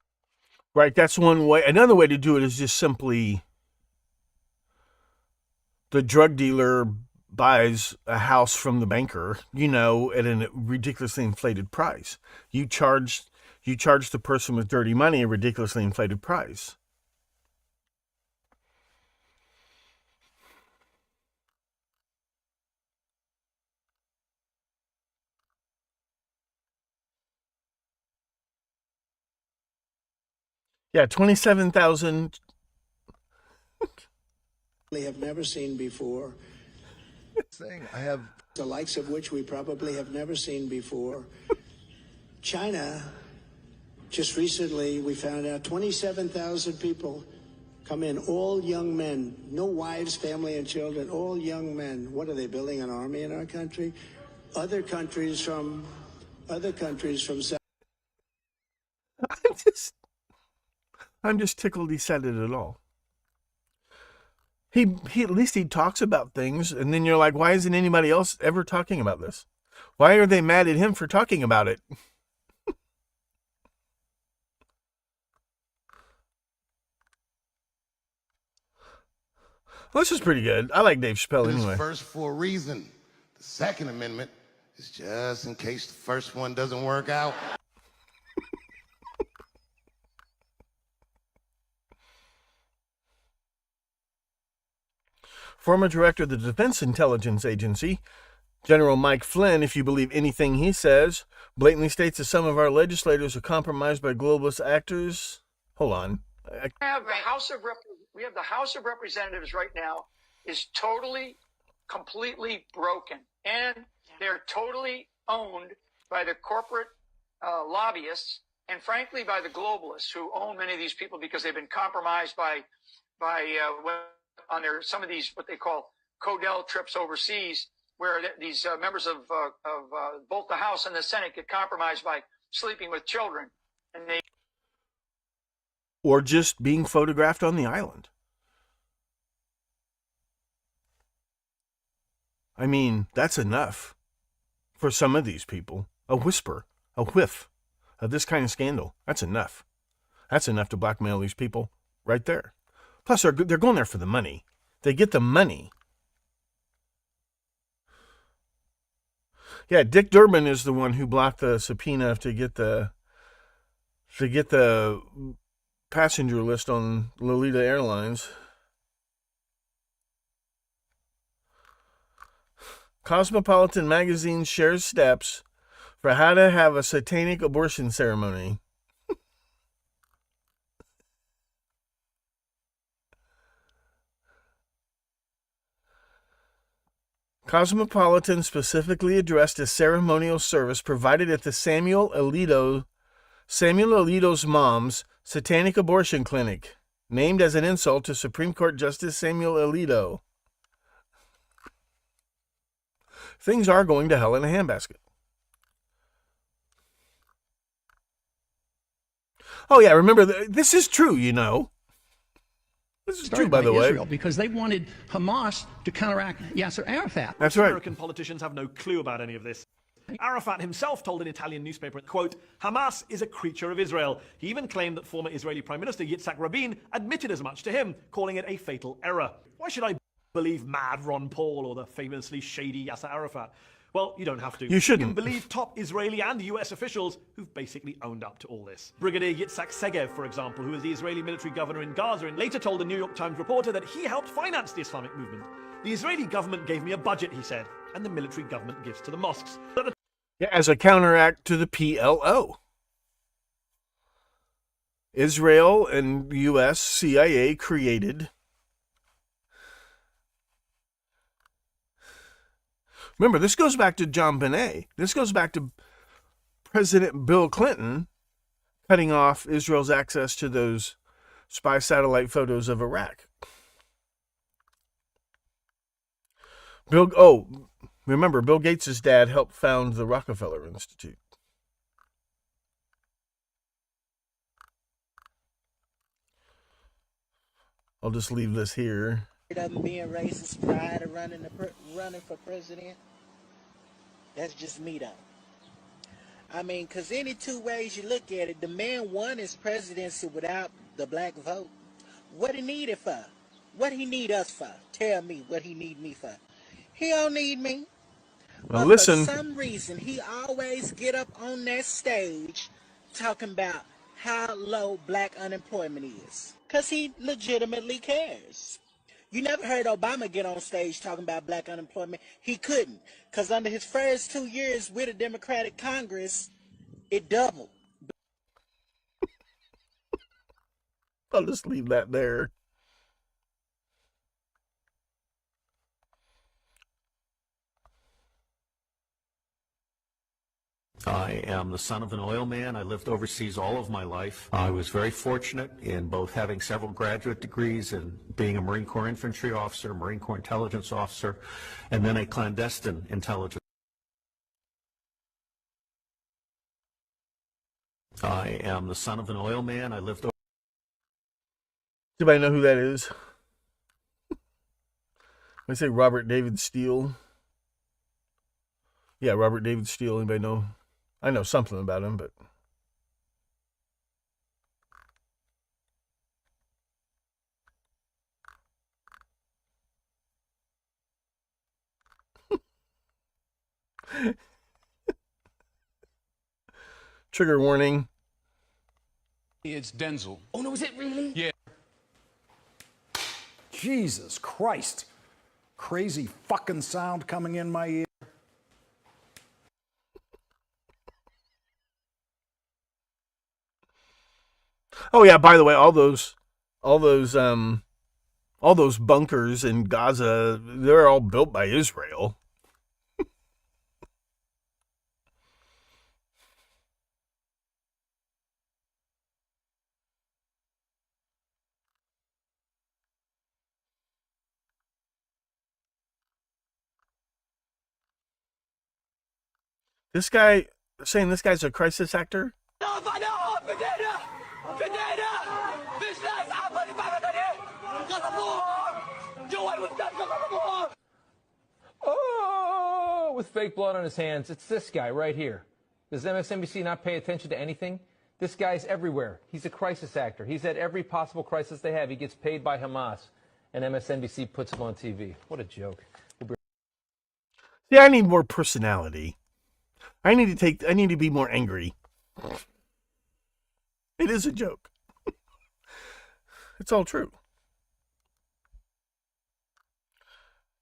Right, that's one way. Another way to do it is just simply the drug dealer buys a house from the banker, at a ridiculously inflated price. You charge the person with dirty money a ridiculously inflated price. Yeah, 27,000. Have never seen before. I have the likes of which we probably have never seen before. China, just recently we found out 27,000 people come in, all young men, no wives, family, and children, all young men. What are they, building an army in our country? Other countries from South. I'm just tickled he said it at all. He at least he talks about things, and then you're like, why isn't anybody else ever talking about this? Why are they mad at him for talking about it? Well, this is pretty good. I like Dave Chappelle anyway. First for a reason. The Second Amendment is just in case the first one doesn't work out. Former director of the Defense Intelligence Agency, General Mike Flynn, if you believe anything he says, blatantly states that some of our legislators are compromised by globalist actors. Hold on. We have the House of Representatives right now is totally, completely broken, and they're totally owned by the corporate lobbyists, and frankly by the globalists who own many of these people because they've been compromised by on some of these what they call Codell trips overseas, where these members of both the House and the Senate get compromised by sleeping with children, and they. Or just being photographed on the island. I mean, that's enough for some of these people. A whisper, a whiff of this kind of scandal. That's enough. That's enough to blackmail these people right there. Plus, they're going there for the money. They get the money. Yeah, Dick Durbin is the one who blocked the subpoena to get the passenger list on Lolita Airlines. Cosmopolitan magazine shares steps for how to have a satanic abortion ceremony. Cosmopolitan specifically addressed a ceremonial service provided at the Samuel Alito's mom's satanic abortion clinic, named as an insult to Supreme Court Justice Samuel Alito. Things are going to hell in a handbasket. Oh yeah, remember, this is true, you know. This is true, by the way. Israel, because they wanted Hamas to counteract Yasser Arafat. That's right. American politicians have no clue about any of this. Arafat himself told an Italian newspaper, quote, Hamas is a creature of Israel. He even claimed that former Israeli Prime Minister Yitzhak Rabin admitted as much to him, calling it a fatal error. Why should I believe mad Ron Paul or the famously shady Yasser Arafat? Well, you don't have to. You shouldn't. You can believe top Israeli and US officials who've basically owned up to all this. Brigadier Yitzhak Segev, for example, who was the Israeli military governor in Gaza, and later told a New York Times reporter that he helped finance the Islamic movement. The Israeli government gave me a budget, he said, and the military government gives to the mosques. Yeah, as a counteract to the PLO. Israel and US CIA created. Remember, this goes back to John Bonet. This goes back to President Bill Clinton cutting off Israel's access to those spy satellite photos of Iraq. Remember, Bill Gates' dad helped found the Rockefeller Institute. I'll just leave this here. Of being racist prior to running for president. That's just me, though. I mean, because any two ways you look at it, the man won his presidency without the black vote. What he need it for? What he need us for? Tell me what he need me for. He don't need me. Well, but listen. For some reason, he always get up on that stage talking about how low black unemployment is. Because he legitimately cares. You never heard Obama get on stage talking about black unemployment. He couldn't. Because under his first 2 years with a Democratic Congress, it doubled. I'll just leave that there. I am the son of an oil man. I lived overseas all of my life. I was very fortunate in both having several graduate degrees and being a Marine Corps infantry officer, Marine Corps intelligence officer, and then a clandestine intelligence. I am the son of an oil man. I lived. Anybody know who that is? I say Robert David Steele. Yeah, Robert David Steele. Anybody know? I know something about him, but trigger warning. It's Denzel. Oh, no, is it really? Yeah. Jesus Christ. Crazy fucking sound coming in my ear. Oh yeah, by the way, all those bunkers in Gaza, they're all built by Israel. This guy saying this guy's a crisis actor? Oh, with fake blood on his hands. It's this guy right here. Does MSNBC not pay attention to anything? This guy's everywhere. He's a crisis actor. He's at every possible crisis they have. He gets paid by Hamas, and MSNBC puts him on TV. What a joke. See, I need more personality. I need to be more angry. It is a joke. It's all true.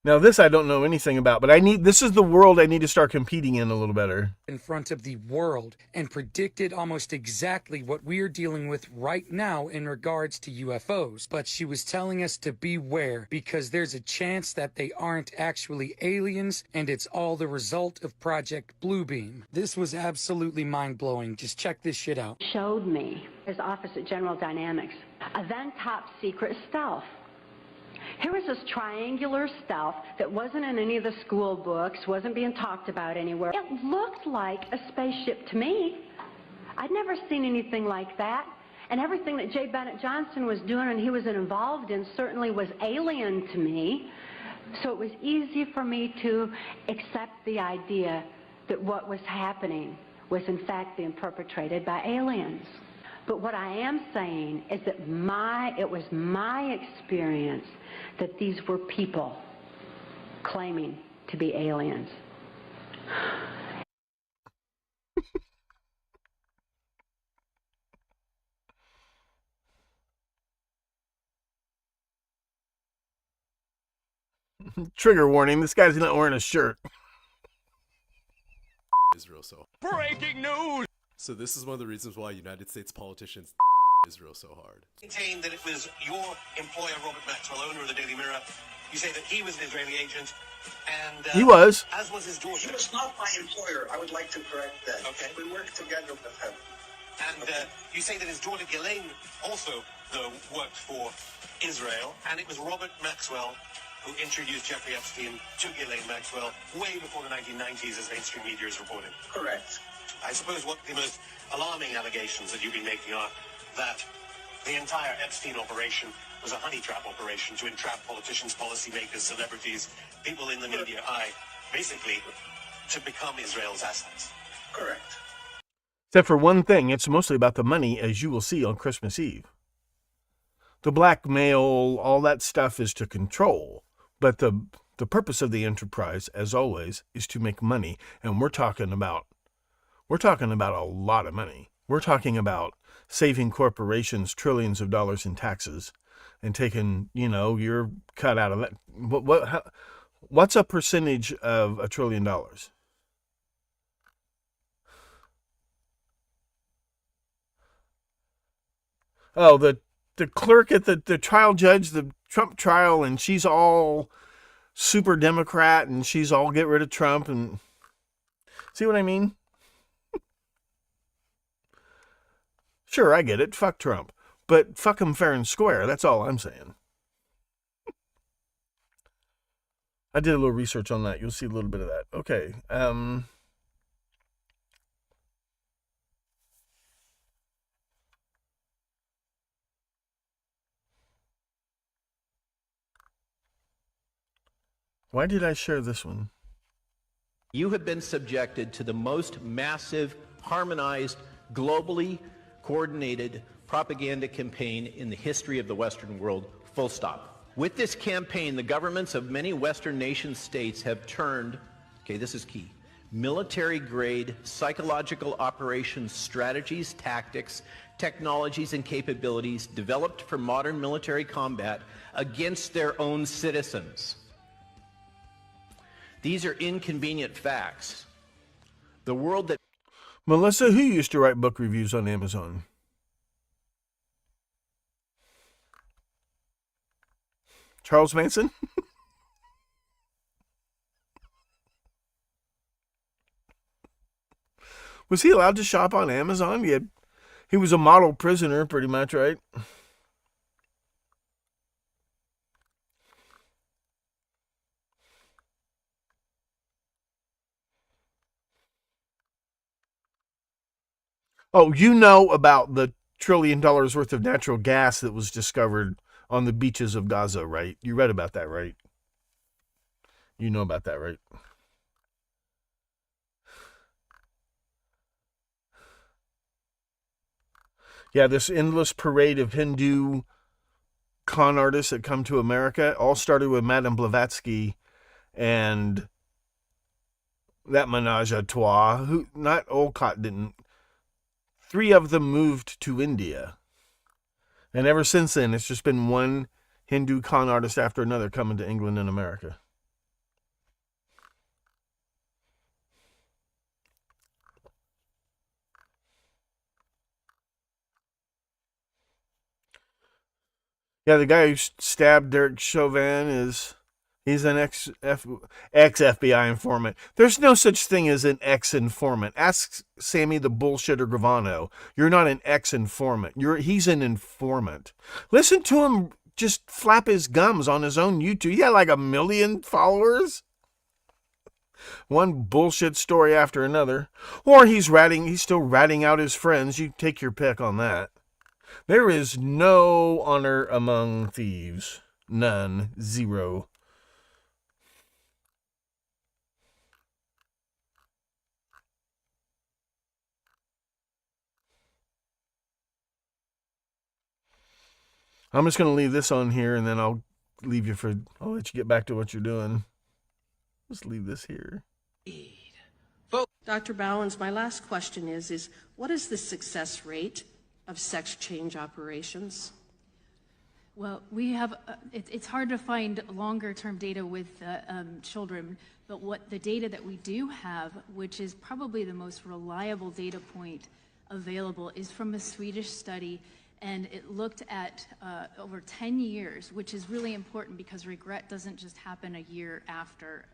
Now, this I don't know anything about, but this is the world I need to start competing in a little better. In front of the world and predicted almost exactly what we're dealing with right now in regards to UFOs. But she was telling us to beware because there's a chance that they aren't actually aliens and it's all the result of Project Bluebeam. This was absolutely mind-blowing. Just check this shit out. Showed me his office at General Dynamics, a then top secret stealth. Here was this triangular stealth that wasn't in any of the school books, wasn't being talked about anywhere. It looked like a spaceship to me. I'd never seen anything like that. And everything that J. Bennett Johnson was doing and he was involved in certainly was alien to me. So it was easy for me to accept the idea that what was happening was in fact being perpetrated by aliens. But what I am saying is that it was my experience that these were people claiming to be aliens. Trigger warning, this guy's not wearing a shirt. Israel so. Breaking news! So this is one of the reasons why United States politicians Israel so hard. Maintain that it was your employer, Robert Maxwell, owner of the Daily Mirror. You say that he was an Israeli agent, and he was. As was his daughter. He was not my employer. I would like to correct that. Okay. We worked together with him. And you say that his daughter Ghislaine also, though, worked for Israel, and it was Robert Maxwell who introduced Jeffrey Epstein to Ghislaine Maxwell way before the 1990s, as mainstream media is reporting. Correct. I suppose what the most alarming allegations that you've been making are that the entire Epstein operation was a honey trap operation to entrap politicians, policymakers, celebrities, people in the media eye, basically to become Israel's assets. Correct. Except for one thing, it's mostly about the money, as you will see on Christmas Eve. The blackmail, all that stuff is to control. But the purpose of the enterprise, as always, is to make money. And we're talking about a lot of money. We're talking about saving corporations trillions of dollars in taxes and taking, your cut out of that. What's a percentage of $1 trillion? Oh, the clerk at the trial judge, the Trump trial, and she's all super Democrat and she's all get rid of Trump. And see what I mean? Sure, I get it. Fuck Trump. But fuck him fair and square. That's all I'm saying. I did a little research on that. You'll see a little bit of that. Okay. Why did I share this one? You have been subjected to the most massive, harmonized, globally coordinated propaganda campaign in the history of the Western world, full stop. With this campaign, the governments of many Western nation states have turned, okay, this is key, military-grade psychological operations strategies, tactics, technologies, and capabilities developed for modern military combat against their own citizens. These are inconvenient facts. The world that... Melissa, who used to write book reviews on Amazon? Charles Manson? Was he allowed to shop on Amazon? He was a model prisoner, pretty much, right? Oh, you know about the $1 trillion worth of natural gas that was discovered on the beaches of Gaza, right? You read about that, right? You know about that, right? Yeah, this endless parade of Hindu con artists that come to America all started with Madame Blavatsky and that menage a trois. Who, not Olcott didn't. 3 of them moved to India. And ever since then, it's just been one Hindu con artist after another coming to England and America. Yeah, the guy who stabbed Derek Chauvin he's an ex-FBI informant. There's no such thing as an ex-informant. Ask Sammy the bullshitter Gravano. You're not an ex-informant. He's an informant. Listen to him just flap his gums on his own YouTube. He got like 1 million followers. One bullshit story after another. Or he's still ratting out his friends. You take your pick on that. There is no honor among thieves. None. Zero. I'm just going to leave this on here, and then I'll let you get back to what you're doing. Just leave this here. Dr. Bowens, my last question is what is the success rate of sex change operations? Well, we have, it's hard to find longer term data with children, but what the data that we do have, which is probably the most reliable data point available, is from a Swedish study, and it looked at over 10 years, which is really important because regret doesn't just happen a year after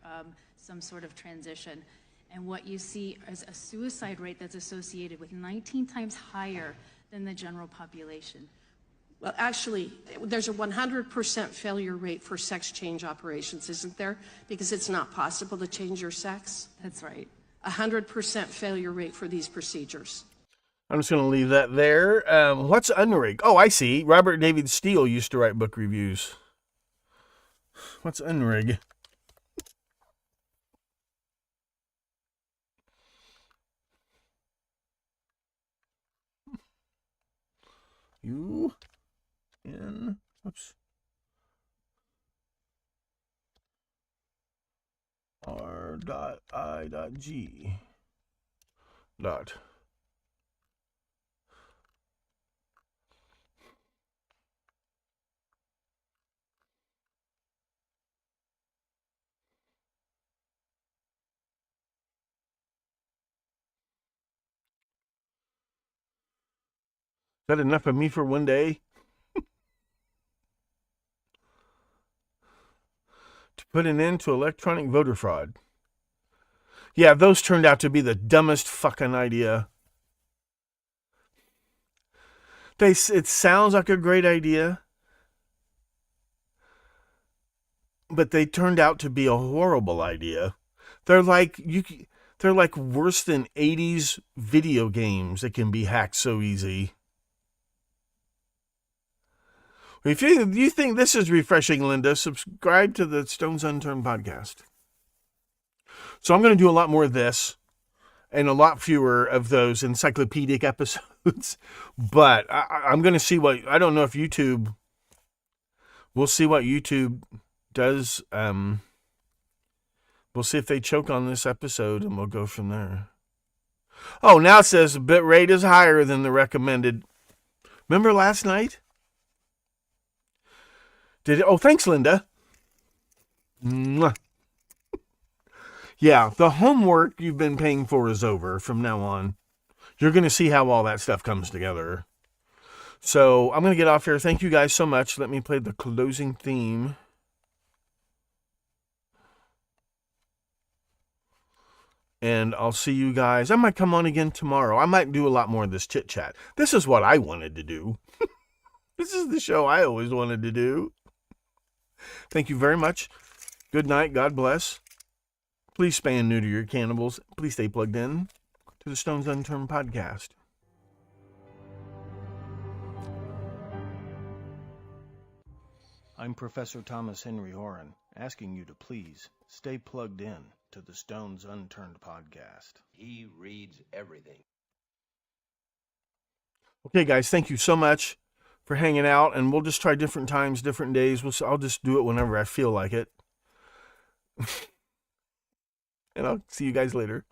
some sort of transition. And what you see is a suicide rate that's associated with 19 times higher than the general population. Well, actually, there's a 100% failure rate for sex change operations, isn't there? Because it's not possible to change your sex. That's right. 100% failure rate for these procedures. I'm just going to leave that there. What's unrig? Oh, I see. Robert David Steele used to write book reviews. What's unrig? Whoops. R.I.G. Dot. Is that enough of me for one day? To put an end to electronic voter fraud. Yeah, those turned out to be the dumbest fucking idea. It sounds like a great idea, but they turned out to be a horrible idea. They're like worse than 80s video games that can be hacked so easy. If you think this is refreshing, Linda, subscribe to the Stones Unturned podcast. So I'm going to do a lot more of this and a lot fewer of those encyclopedic episodes. But I'm going to see I don't know if YouTube, we'll see what YouTube does. We'll see if they choke on this episode, and we'll go from there. Oh, now it says the bit rate is higher than the recommended. Remember last night? Oh, thanks, Linda. Mwah. Yeah, the homework you've been paying for is over from now on. You're going to see how all that stuff comes together. So I'm going to get off here. Thank you guys so much. Let me play the closing theme. And I'll see you guys. I might come on again tomorrow. I might do a lot more of this chit chat. This is what I wanted to do. This is the show I always wanted to do. Thank you very much. Good night. God bless. Please spay and neuter your cannibals. Please stay plugged in to the Stones Unturned podcast. I'm Professor Thomas Henry Horan, asking you to please stay plugged in to the Stones Unturned podcast. He reads everything. Okay, guys, thank you so much for hanging out, and we'll just try different times, different days. I'll just do it whenever I feel like it. And I'll see you guys later.